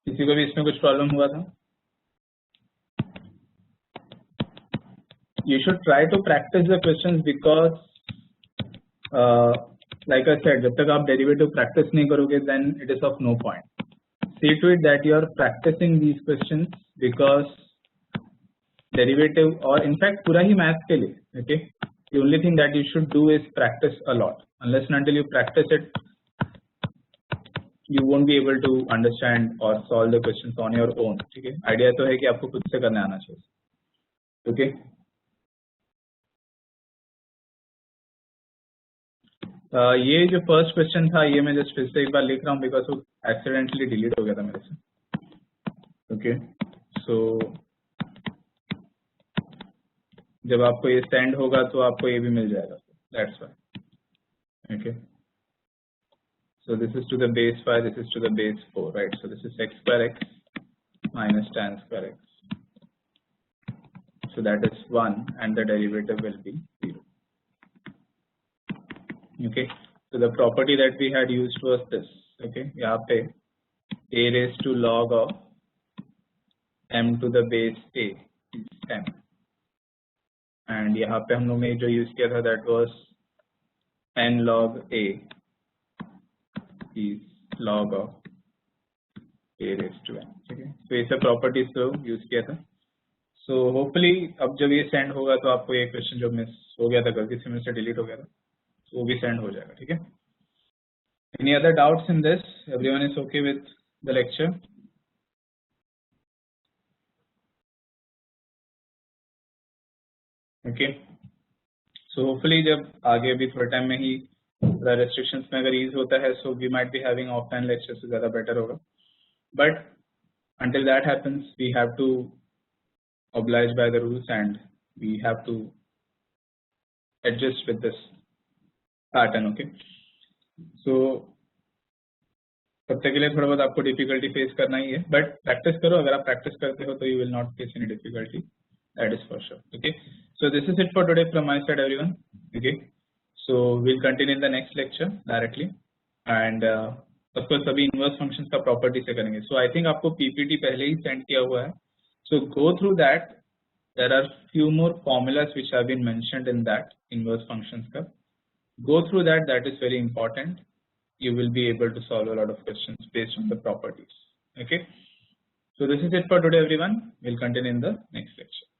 किसी को भी इसमें कुछ प्रॉब्लम हुआ था? You should try to practice the questions because like I said, जब तक आप derivative practice नहीं करोगे then it is of no point. See to it that you are practicing these questions because derivative or in fact पूरा ही math के लिए, okay? The only thing that you should do is practice a lot. Unless and until you practice it, you won't be able to understand or solve the questions on your own. ठीक है? Idea तो है कि आपको खुद से करने आना चाहिए. Okay? ये जो फर्स्ट क्वेश्चन था ये मैं जस्ट फिर से एक बार लिख रहा हूँ बिकॉज वो एक्सीडेंटली डिलीट हो गया था मेरे से. ओके, सो जब आपको ये सेंड होगा तो आपको ये भी मिल जाएगा. That's why. Okay, so this is to the base 5, this is to the base 4, right? So this is x square x minus tan square x. So that is 1 and the derivative will be 0. Okay, so the property that we had used was this. Okay, यहाँ पे a raised to log of m to the base a is m, and यहाँ पे हम लोग ने जो use किया था that was n log a is log of a raised to n. ठीक है, तो ये सब प्रॉपर्टीज तो यूज किया था. So hopefully अब जब ये सेंड होगा तो आपको ये क्वेश्चन जो मिस हो गया था गलती से मेरे से डिलीट हो गया था वो भी सेंड हो जाएगा. ठीक है, any other doubts in this? Everyone is okay with the lecture? Okay, so hopefully जब आगे अभी थोड़े टाइम में ही रेस्ट्रिक्शंस में अगर ईज होता है so we might be having offline lecture, से ज़्यादा बेटर होगा. But until that happens we have to oblige by the rules and we have to adjust with this pattern. Okay, so तब तक के लिए थोड़ा बहुत आपको डिफिकल्टी फेस करना ही है, बट प्रैक्टिस करो. अगर आप प्रैक्टिस करते हो तो you will not face any difficulty, that is for sure. Okay, so this is it for today from my side everyone. Okay, so will continue in the next lecture directly end of course सभी inverse functions का property से करेंगे. So I think आपको PPT पहले ही send किया हुआ है, so go through that. There are few more formulas which have been mentioned in that inverse functions ka. Go through that, that is very important. You will be able to solve a lot of questions based on the properties. Okay, so this is it for today everyone. We'll continue in the next lecture.